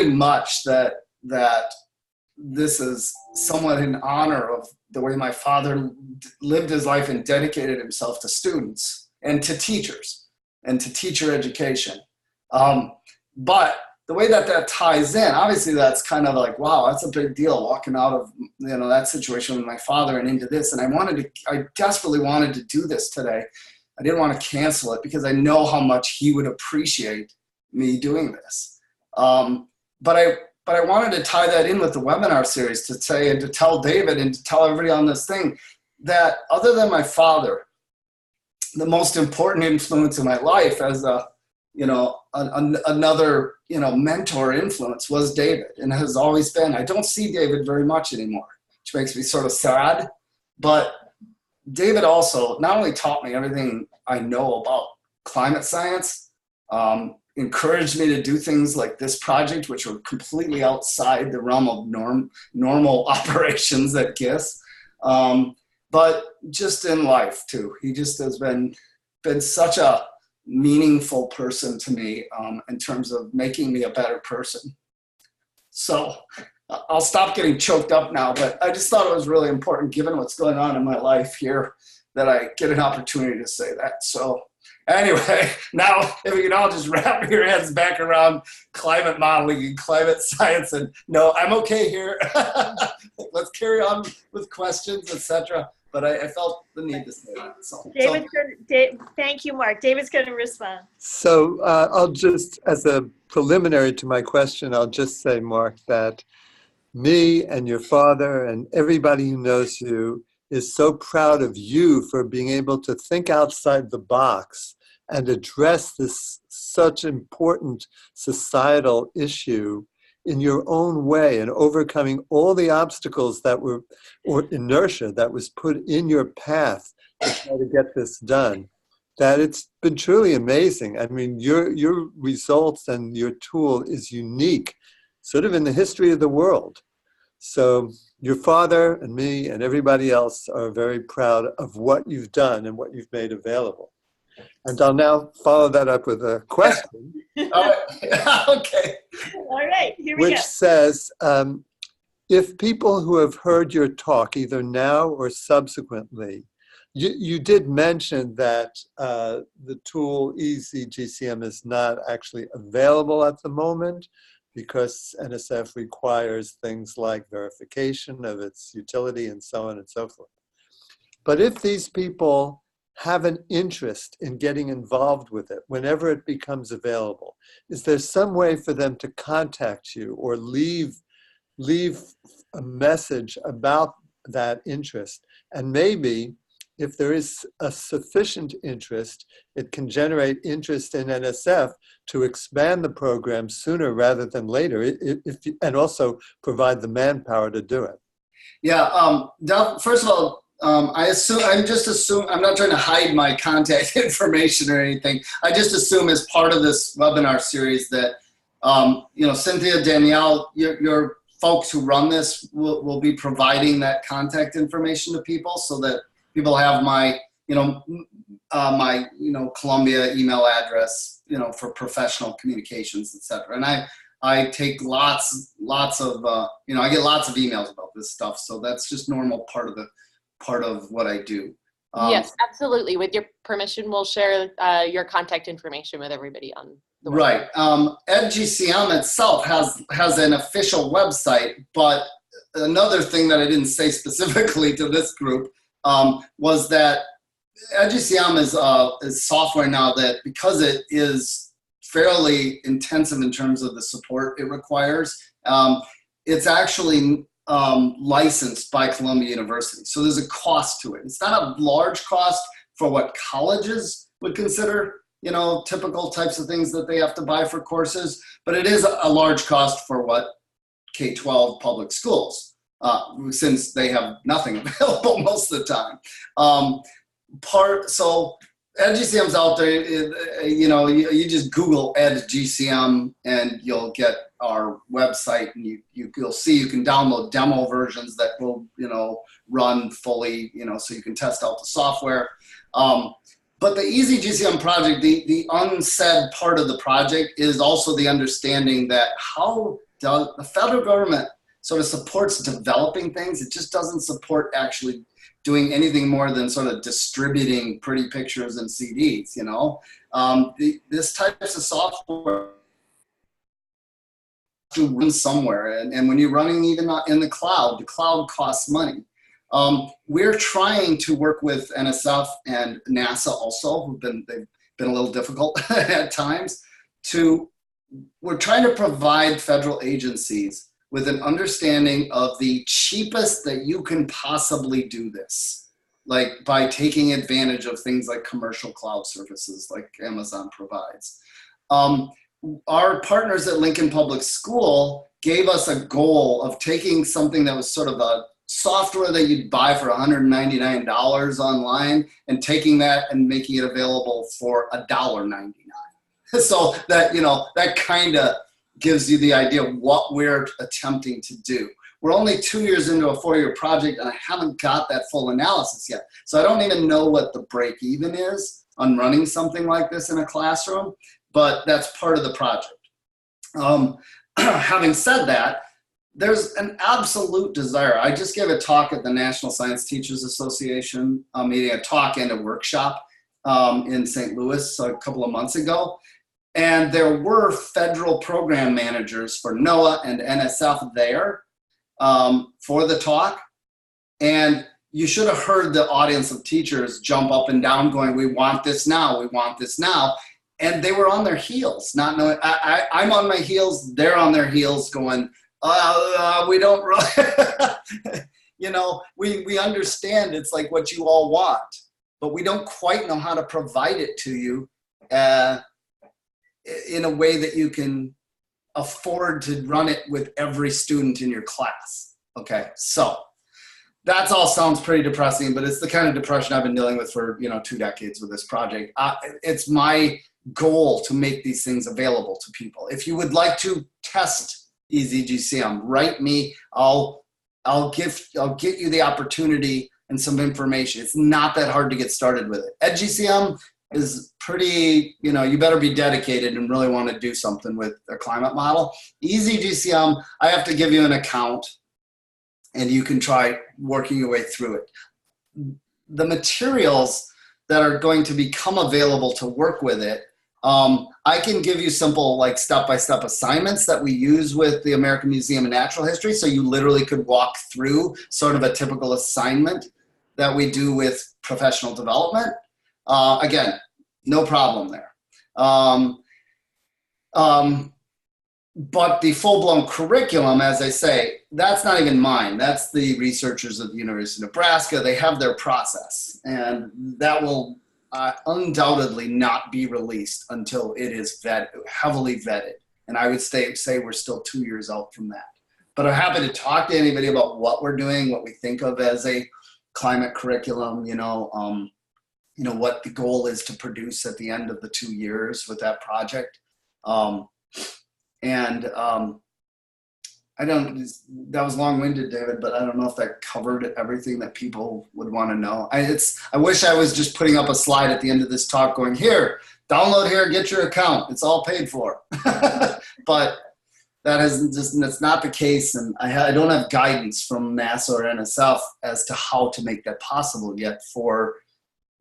much that this is somewhat in honor of the way my father lived his life and dedicated himself to students and to teachers and to teacher education. But the way that ties in, obviously that's kind of like, wow, that's a big deal, walking out of that situation with my father and into this. And I desperately wanted to do this today. I didn't want to cancel it because I know how much he would appreciate me doing this. But I wanted to tie that in with the webinar series to say, and to tell David and to tell everybody on this thing, that other than my father, the most important influence in my life as another mentor influence was David, and has always been. I don't see David very much anymore, which makes me sort of sad. But David also not only taught me everything I know about climate science, encouraged me to do things like this project, which were completely outside the realm of normal operations at GISS, but just in life too. He just has been such a meaningful person to me in terms of making me a better person. So I'll stop getting choked up now, but I just thought it was really important, given what's going on in my life here, that I get an opportunity to say that. So anyway, now if you can all just wrap your heads back around climate modeling and climate science, and no, I'm okay here. Let's carry on with questions, etc. But I felt the need to say that. So, Thank you, Mark. David's going to respond. So I'll just, as a preliminary to my question, I'll just say, Mark, that me and your father and everybody who knows you is so proud of you for being able to think outside the box and address this such important societal issue in your own way and overcoming all the obstacles that were, or inertia that was put in your path to try to get this done. That it's been truly amazing. I mean, your results and your tool is unique, sort of in the history of the world. So your father and me and everybody else are very proud of what you've done and what you've made available. And I'll now follow that up with a question. Okay. All right, here we go. Which says, if people who have heard your talk, either now or subsequently, you did mention that the tool EasyGCM is not actually available at the moment because NSF requires things like verification of its utility and so on and so forth. But if these people have an interest in getting involved with it whenever it becomes available, is there some way for them to contact you or leave a message about that interest? And maybe if there is a sufficient interest, it can generate interest in NSF to expand the program sooner rather than later, and also provide the manpower to do it. Yeah, first of all, I'm not trying to hide my contact information or anything. I just assume as part of this webinar series that, Cynthia, Danielle, your folks who run this will be providing that contact information to people so that people have my Columbia email address, for professional communications, etc. And I take lots of, I get lots of emails about this stuff. So that's just normal part of what I do. Yes, absolutely. With your permission, we'll share your contact information with everybody on the website. Right. EdGCM itself has an official website, but another thing that I didn't say specifically to this group was that EdGCM is software now that, because it is fairly intensive in terms of the support it requires, it's actually licensed by Columbia University. So there's a cost to it. It's not a large cost for what colleges would consider, typical types of things that they have to buy for courses, but it is a large cost for what K-12 public schools, since they have nothing available most of the time. So EdGCM's out there, you just Google EdGCM and you'll get our website, and you'll see you can download demo versions that will, run fully, so you can test out the software. But the EasyGCM project, the unsaid part of the project is also the understanding that how the federal government sort of supports developing things. It just doesn't support actually doing anything more than sort of distributing pretty pictures and CDs, this types of software to run somewhere. And when you're running even in the cloud costs money. We're trying to work with NSF and NASA also, they've been a little difficult at times. We're trying to provide federal agencies with an understanding of the cheapest that you can possibly do this, like by taking advantage of things like commercial cloud services like Amazon provides. Our partners at Lincoln Public School gave us a goal of taking something that was sort of a software that you'd buy for $199 online and taking that and making it available for $1.99. So that, that kind of gives you the idea of what we're attempting to do. We're only 2 years into a 4-year project, and I haven't got that full analysis yet. So I don't even know what the break even is on running something like this in a classroom, but that's part of the project. Having said that, there's an absolute desire. I just gave a talk at the National Science Teachers Association meeting, a talk and a workshop in St. Louis a couple of months ago. And there were federal program managers for NOAA and NSF there for the talk. And you should have heard the audience of teachers jump up and down going, we want this now, we want this now. And they were on their heels, not knowing, I'm on my heels, they're on their heels going, we don't really, you know, we understand it's like what you all want, but we don't quite know how to provide it to you in a way that you can afford to run it with every student in your class. Okay, so that's all sounds pretty depressing, but it's the kind of depression I've been dealing with for 2 decades with this project. It's my goal to make these things available to people. If you would like to test EasyGCM, write me. I'll get you the opportunity and some information. It's not that hard to get started with it. EdGCM is pretty, you better be dedicated and really want to do something with a climate model. EasyGCM, I have to give you an account and you can try working your way through it. The materials that are going to become available to work with it, I can give you simple like step-by-step assignments that we use with the American Museum of Natural History. So you literally could walk through sort of a typical assignment that we do with professional development. Again, no problem there. But the full-blown curriculum, as I say, that's not even mine. That's the researchers at the University of Nebraska. They have their process, and that will undoubtedly not be released until it is heavily vetted. And I would say we're still 2 years out from that. But I'm happy to talk to anybody about what we're doing, what we think of as a climate curriculum, what the goal is to produce at the end of the 2 years with that project. That was long-winded, David, but I don't know if that covered everything that people would want to know. I wish I was just putting up a slide at the end of this talk going, here, download here, get your account. It's all paid for. But that's not the case. And I don't have guidance from NASA or NSF as to how to make that possible yet for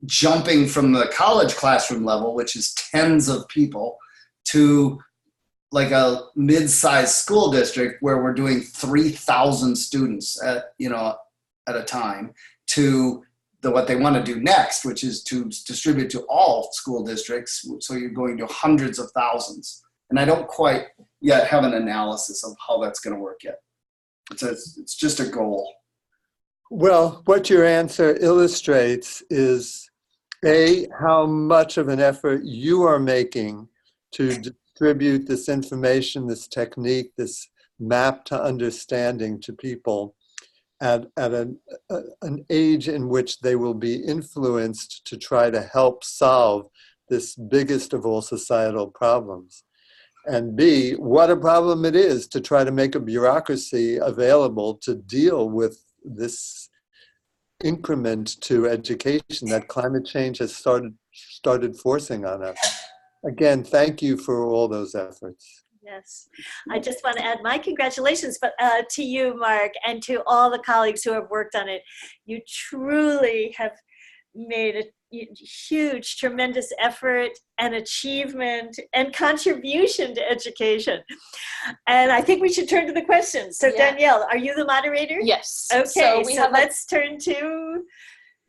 jumping from the college classroom level, which is tens of people, to like a mid-sized school district where we're doing 3,000 students at a time, to what they want to do next, which is to distribute to all school districts. So you're going to hundreds of thousands. And I don't quite yet have an analysis of how that's going to work yet. It's just a goal. Well, what your answer illustrates is how much of an effort you are making to distribute this information, this technique, this map to understanding to people at an age in which they will be influenced to try to help solve this biggest of all societal problems. And B, what a problem it is to try to make a bureaucracy available to deal with this increment to education that climate change has started forcing on us. Again, thank you for all those efforts. Yes, I just want to add my congratulations to you, Mark, and to all the colleagues who have worked on it. You truly have made a huge, tremendous effort and achievement and contribution to education. And I think we should turn to the questions. So yeah. Danielle, are you the moderator? Yes. Okay, so let's turn to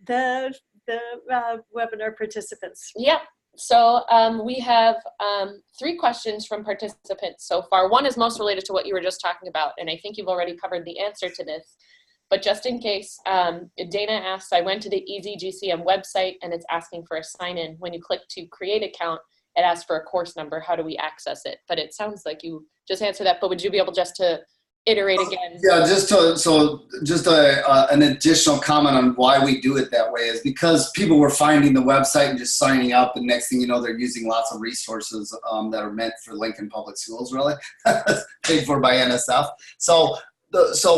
the webinar participants. Yep. So we have 3 questions from participants so far. One is most related to what you were just talking about, and I think you've already covered the answer to this. But just in case, Dana asks, I went to the EasyGCM website and it's asking for a sign-in. When you click to create account, it asks for a course number. How do we access it? But it sounds like you just answered that, but would you be able just to iterate again? Yeah, an additional comment on why we do it that way is because people were finding the website and just signing up, and next thing you know, they're using lots of resources that are meant for Lincoln Public Schools, really, paid for by NSF. So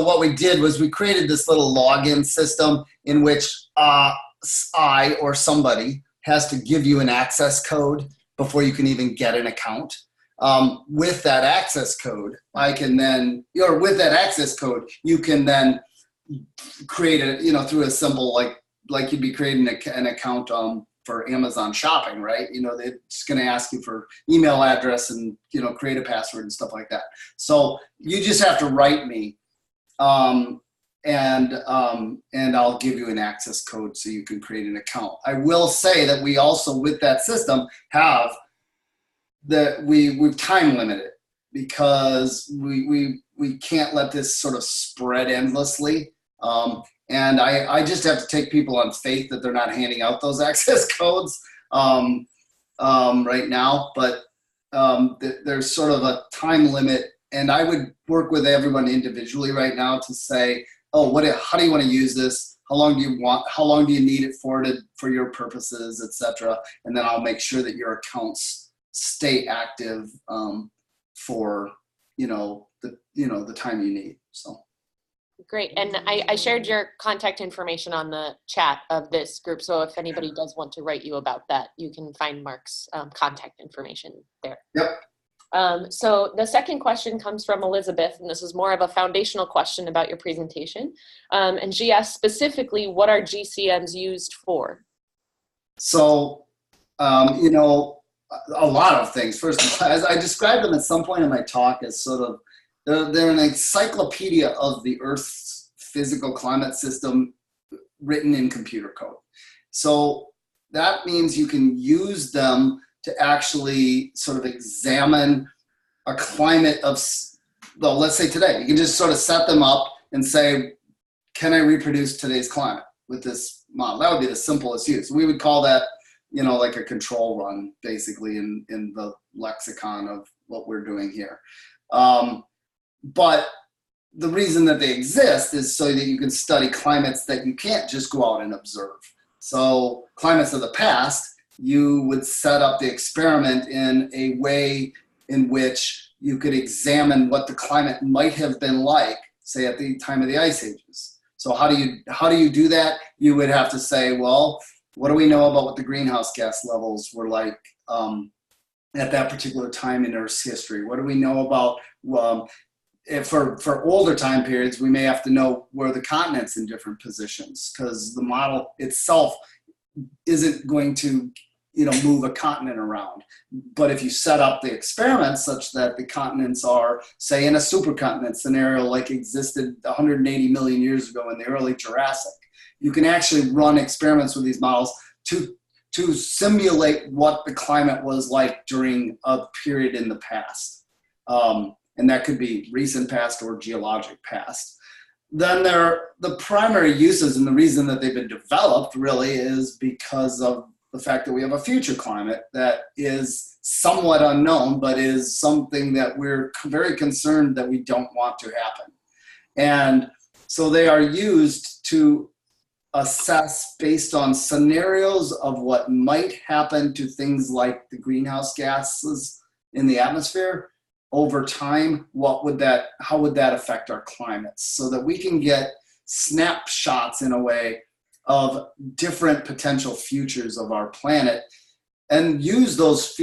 what we did was we created this little login system in which I or somebody has to give you an access code before you can even get an account. with that access code, I can then, or with that access code, you can then create a, through a simple, like you'd be creating an account for Amazon shopping, right? They're just going to ask you for email address and, create a password and stuff like that. So you just have to write me, and I'll give you an access code so you can create an account. I will say that we also, with that system, have we've time limited, because we can't let this sort of spread endlessly. And I just have to take people on faith that they're not handing out those access codes right now. But there's sort of a time limit, and I would work with everyone individually right now to say, oh, how do you want to use this? How long do you need it for your purposes, etc. And then I'll make sure that your accounts stay active for the time you need. So. Great. And I shared your contact information on the chat of this group. So if anybody does want to write you about that, you can find Mark's contact information there. Yep. So the second question comes from Elizabeth, and this is more of a foundational question about your presentation. And she asked specifically, what are GCMs used for? So, a lot of things. First of all, as I described them at some point in my talk as sort of, they're an encyclopedia of the Earth's physical climate system written in computer code. So that means you can use them to actually sort of examine a climate of, well, let's say today. You can just sort of set them up and say, can I reproduce today's climate with this model? That would be the simplest use. We would call that, like a control run, basically, in the lexicon of what we're doing here. But the reason that they exist is so that you can study climates that you can't just go out and observe. So climates of the past, you would set up the experiment in a way in which you could examine what the climate might have been like, say, at the time of the ice ages. So how do you do that? You would have to say, well, what do we know about what the greenhouse gas levels were like at that particular time in Earth's history? What do we know about, for older time periods, we may have to know where the continents in different positions, because the model itself isn't going to, move a continent around. But if you set up the experiment such that the continents are, say, in a supercontinent scenario like existed 180 million years ago in the early Jurassic, you can actually run experiments with these models to simulate what the climate was like during a period in the past. And that could be recent past or geologic past. Then the primary uses, and the reason that they've been developed really is because of the fact that we have a future climate that is somewhat unknown, but is something that we're very concerned that we don't want to happen. And so they are used to assess based on scenarios of what might happen to things like the greenhouse gases in the atmosphere over time. How would that affect our climates, so that we can get snapshots in a way of different potential futures of our planet, and use those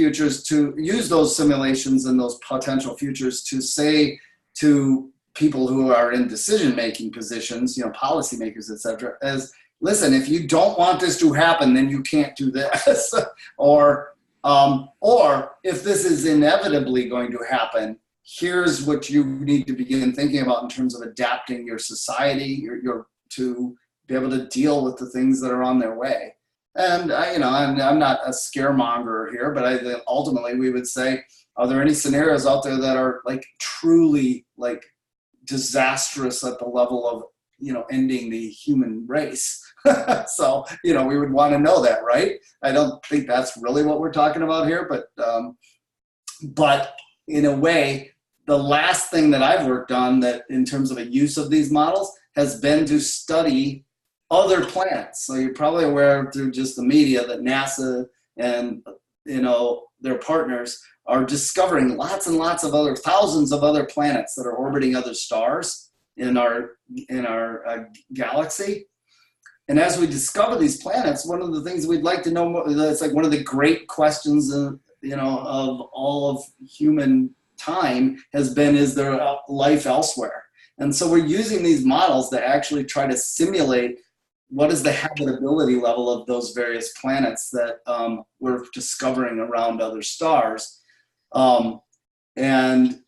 simulations and those potential futures to say to people who are in decision-making positions, policymakers, et cetera, as, listen, if you don't want this to happen, then you can't do this. or if this is inevitably going to happen, here's what you need to begin thinking about in terms of adapting your society, to be able to deal with the things that are on their way. And I'm not a scaremonger here, but ultimately we would say, are there any scenarios out there that are truly disastrous at the level of ending the human race? So we would want to know that, right? I don't think that's really what we're talking about here, but in a way, the last thing that I've worked on that in terms of a use of these models has been to study other planets. So you're probably aware through just the media that NASA and their partners are discovering lots and lots of thousands of other planets that are orbiting other stars in our galaxy. And as we discover these planets, one of the things we'd like to know more, that's one of the great questions of all of human time has been, is there life elsewhere? And so we're using these models to actually try to simulate what is the habitability level of those various planets that we're discovering around other stars. And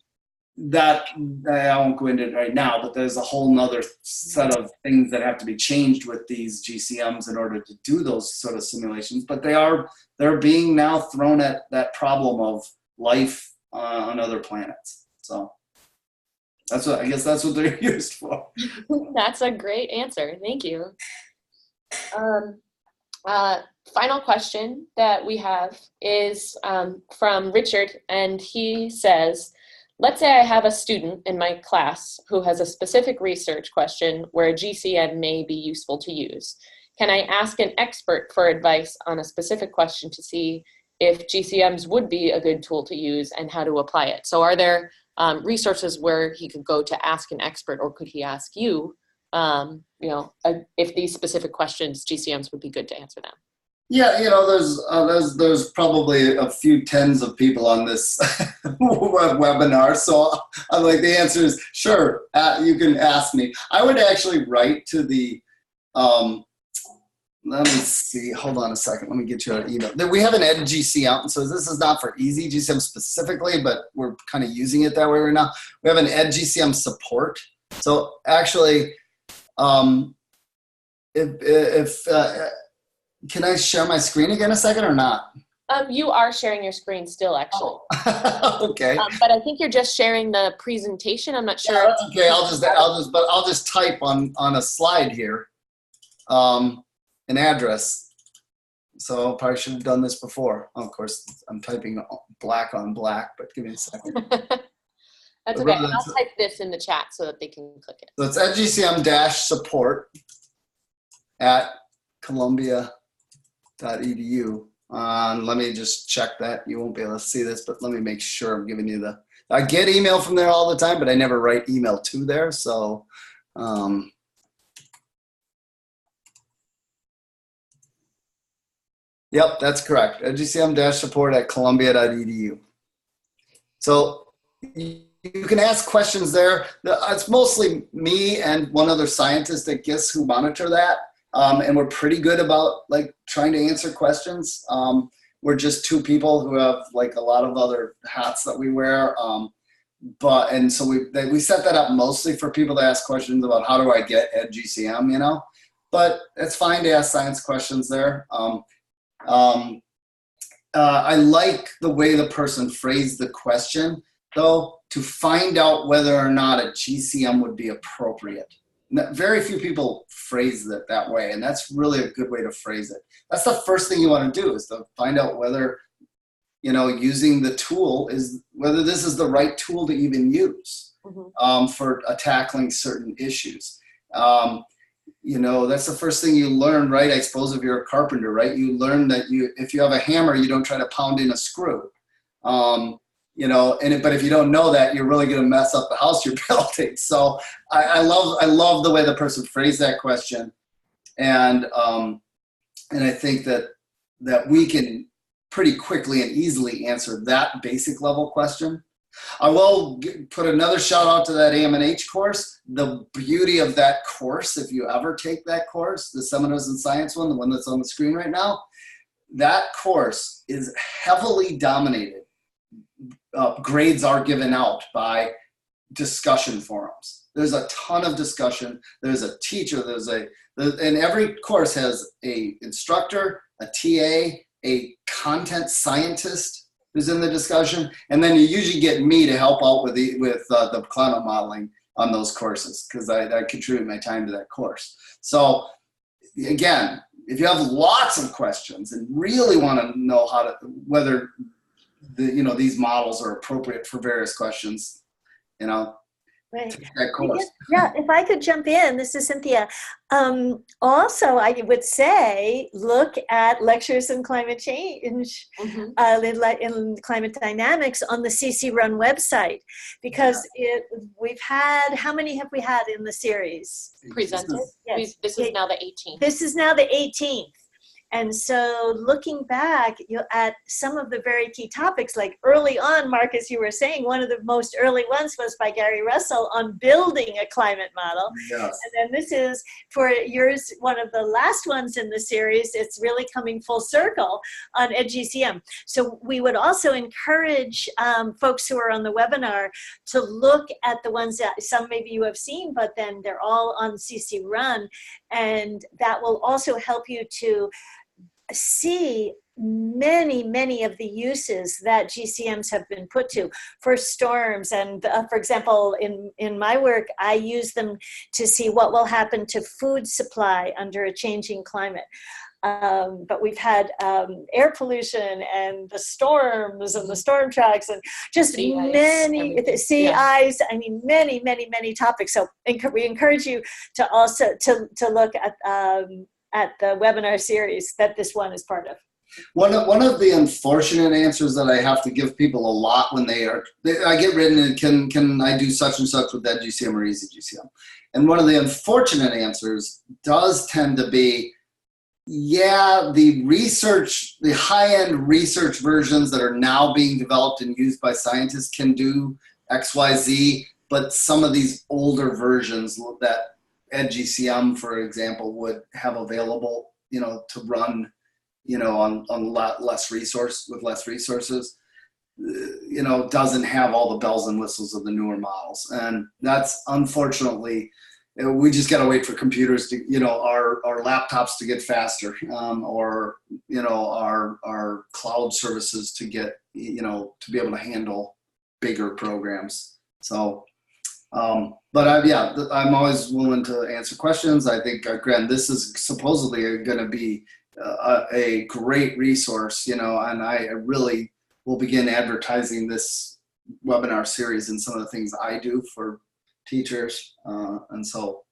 that, I won't go into it right now, but there's a whole nother set of things that have to be changed with these GCMs in order to do those sort of simulations. But they're being now thrown at that problem of life on other planets. So I guess that's what they're used for. That's a great answer. Thank you. Final question that we have is from Richard, and he says, let's say I have a student in my class who has a specific research question where a GCM may be useful to use. Can I ask an expert for advice on a specific question to see if GCMs would be a good tool to use and how to apply it? So are there resources where he could go to ask an expert, or could he ask you, if these specific questions, GCMs would be good to answer them? Yeah, there's probably a few tens of people on this webinar, so I'm like, the answer is sure. You can ask me. I would actually write to the. Let me see. Hold on a second. Let me get you an email. We have an EdGCM, so this is not for Easy GCM specifically, but we're kind of using it that way right now. We have an EdGCM support. So actually, can I share my screen again a second or not? You are sharing your screen still, actually. Oh. Okay. But I think you're just sharing the presentation. I'm not sure. Yeah, okay. I'll just type on a slide here, an address. So I probably should have done this before. Oh, of course, I'm typing black on black, but give me a second. That's okay. I'll type this in the chat so that they can click it. So it's edgcm-support at columbia.edu. Let me just check that. You won't be able to see this, but let me make sure I'm giving you I get email from there all the time, but I never write email to there. So, yep, that's correct. edgcm-support at columbia.edu. So you can ask questions there. It's mostly me and one other scientist at GISS who monitor that. And we're pretty good about trying to answer questions. We're just two people who have a lot of other hats that we wear. And so we set that up mostly for people to ask questions about how do I get EdGCM, but it's fine to ask science questions there. I like the way the person phrased the question, though, to find out whether or not a GCM would be appropriate. Very few people phrase it that way, and that's really a good way to phrase it. That's the first thing you want to do, is to find out whether, using the tool whether this is the right tool to even use for tackling certain issues. That's the first thing you learn, right? I suppose if you're a carpenter, right? You learn that if you have a hammer, you don't try to pound in a screw. But if you don't know that, you're really going to mess up the house you're building. So I love the way the person phrased that question, and I think that we can pretty quickly and easily answer that basic level question. I will put another shout out to that AM&H course. The beauty of that course, if you ever take that course, the Seminars in Science one, the one that's on the screen right now, that course is heavily dominated. Grades are given out by discussion forums. There's a ton of discussion. There's a teacher. And every course has a instructor, a TA, a content scientist who's in the discussion, and then you usually get me to help out with the climate modeling on those courses, because I contribute my time to that course. So again, if you have lots of questions and really want to know whether these models are appropriate for various questions, Right. take that course. Yeah, if I could jump in, this is Cynthia. Also, I would say, look at lectures in climate change, in climate dynamics on the CC Run website, because we've had, how many have we had in the series? Presented. Yes. This is now the 18th. This is now the 18th. And so looking back at some of the very key topics, like early on, Mark, as you were saying, one of the most early ones was by Gary Russell on building a climate model. Yes. And then this is, for yours, one of the last ones in the series. It's really coming full circle on EdGCM. So we would also encourage folks who are on the webinar to look at the ones that some maybe you have seen, but then they're all on CC Run. And that will also help you to see many of the uses that GCMs have been put to for storms. And for example, in my work, I use them to see what will happen to food supply under a changing climate. But we've had air pollution and the storms and the storm tracks and just sea ice. I mean, many topics. So we encourage you to also to look at the webinar series that this one is part of. One of the unfortunate answers that I have to give people a lot when I get written in, can I do such and such with that GCM or EasyGCM? And one of the unfortunate answers does tend to be, yeah, the high-end research versions that are now being developed and used by scientists can do X, Y, Z, but some of these older versions that EdGCM, for example, would have available, to run, on a lot less resources, doesn't have all the bells and whistles of the newer models. And that's unfortunately, we just got to wait for computers to, our laptops to get faster, or, our cloud services to get, to be able to handle bigger programs. So, but I'm always willing to answer questions. I think, again, this is supposedly going to be a great resource, and I really will begin advertising this webinar series and some of the things I do for teachers, and so.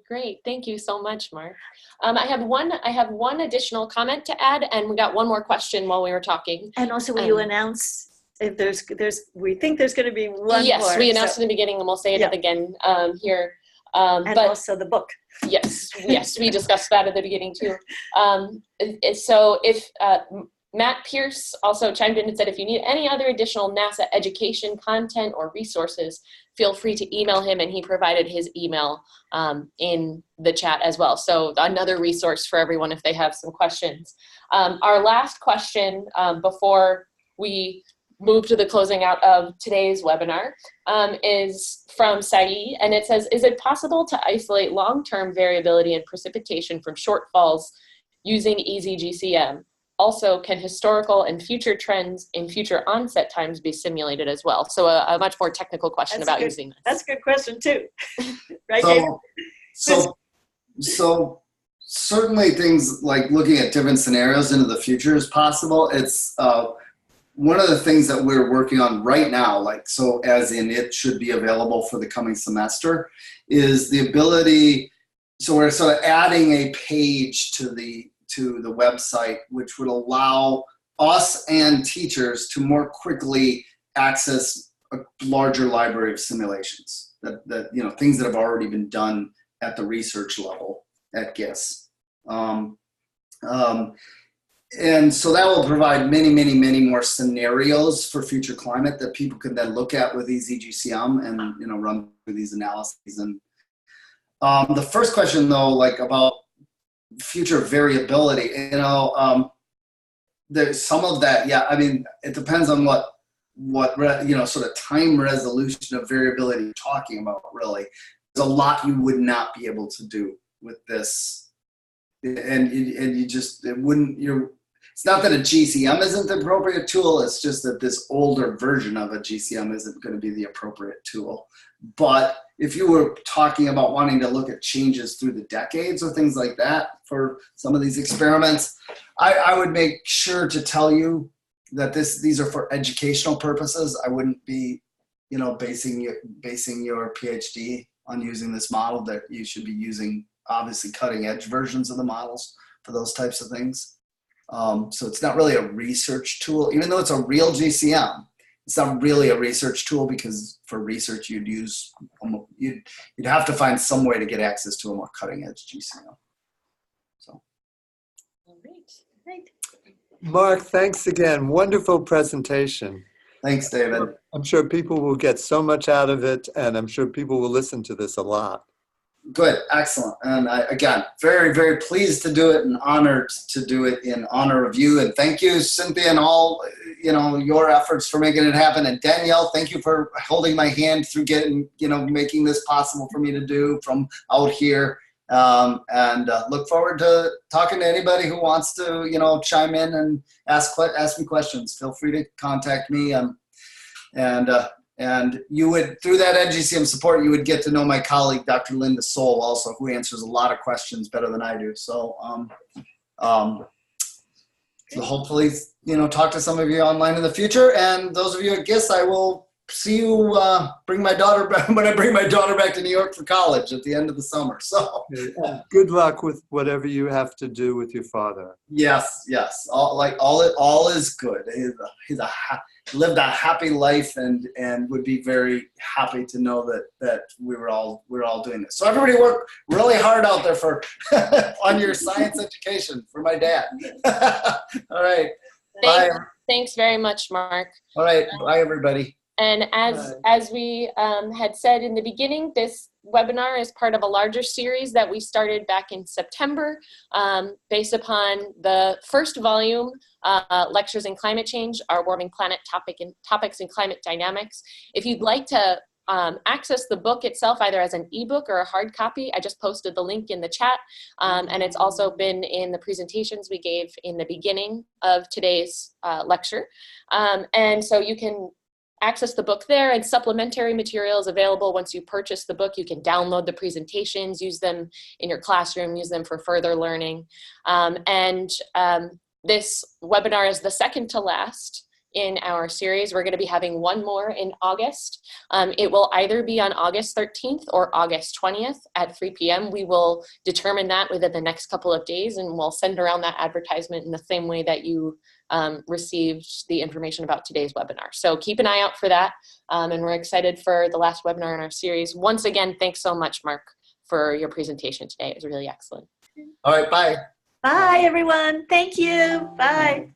Great, thank you so much, Mark. I have one additional comment to add, and we got one more question while we were talking. And also, will you announce if we think there's going to be one? Yes, more, we announced in the beginning, and we'll say it again here. And also the book. Yes, we discussed that at the beginning too. So if Matt Pierce also chimed in and said, if you need any other additional NASA education content or resources, feel free to email him, and he provided his email in the chat as well. So another resource for everyone if they have some questions. Our last question before we move to the closing out of today's webinar is from Saeed, and it says, is it possible to isolate long-term variability in precipitation from shortfalls using EasyGCM? Also, can historical and future trends in future onset times be simulated as well? So a much more technical question about using this. That's a good question too. Right, David? So certainly things like looking at different scenarios into the future is possible. It's one of the things that we're working on right now, as in it should be available for the coming semester, is the ability, so we're sort of adding a page to the website, which would allow us and teachers to more quickly access a larger library of simulations, that things that have already been done at the research level at GIS. And so that will provide many more scenarios for future climate that people can then look at with EasyGCM and run through these analyses. And the first question though, about future variability, there's some of that. Yeah, I mean, it depends on what sort of time resolution of variability you're talking about. Really, there's a lot you would not be able to do with this, and it's not that a GCM isn't the appropriate tool, it's just that this older version of a GCM isn't going to be the appropriate tool. But if you were talking about wanting to look at changes through the decades or things like that for some of these experiments, I would make sure to tell you that these are for educational purposes. I wouldn't be, basing your PhD on using this model. That you should be using obviously cutting edge versions of the models for those types of things. So it's not really a research tool, even though it's a real GCM. It's not really a research tool, because for research you'd have to find some way to get access to a more cutting edge GCM. So. All right. Mark, thanks again. Wonderful presentation. Thanks, David. I'm sure people will get so much out of it, and I'm sure people will listen to this a lot. Good, excellent. And again, very, very pleased to do it and honored to do it in honor of you. And thank you, Cynthia, and all, your efforts for making it happen. And Danielle, thank you for holding my hand through getting, making this possible for me to do from out here. And look forward to talking to anybody who wants to, chime in and ask me questions. Feel free to contact me. And you would, through that NGCM support, you would get to know my colleague, Dr. Linda Soul, also, who answers a lot of questions better than I do. So, so hopefully, talk to some of you online in the future. And those of you at GIST, I will see you when I bring my daughter back to New York for college at the end of the summer. So good luck with whatever you have to do with your father. Yes. All is good. He's lived a happy life and would be very happy to know that we're all doing this. So everybody work really hard out there for on your science education for my dad. All right. Bye. Thanks very much, Mark. All right. Bye, everybody. And as we had said in the beginning, this webinar is part of a larger series that we started back in September based upon the first volume, Lectures in Climate Change, Our Warming Planet Topics in Climate Dynamics. If you'd like to access the book itself, either as an ebook or a hard copy, I just posted the link in the chat. And it's also been in the presentations we gave in the beginning of today's lecture. And so you can access the book there, and supplementary materials available once you purchase the book. You can download the presentations, use them in your classroom, use them for further learning. This webinar is the second to last in our series. We're going to be having one more in August. It will either be on August 13th or August 20th at 3 p.m. We will determine that within the next couple of days, and we'll send around that advertisement in the same way that you received the information about today's webinar. So keep an eye out for that. And we're excited for the last webinar in our series. Once again, thanks so much, Mark, for your presentation today. It was really excellent. All right, bye. Bye, everyone. Thank you. Bye.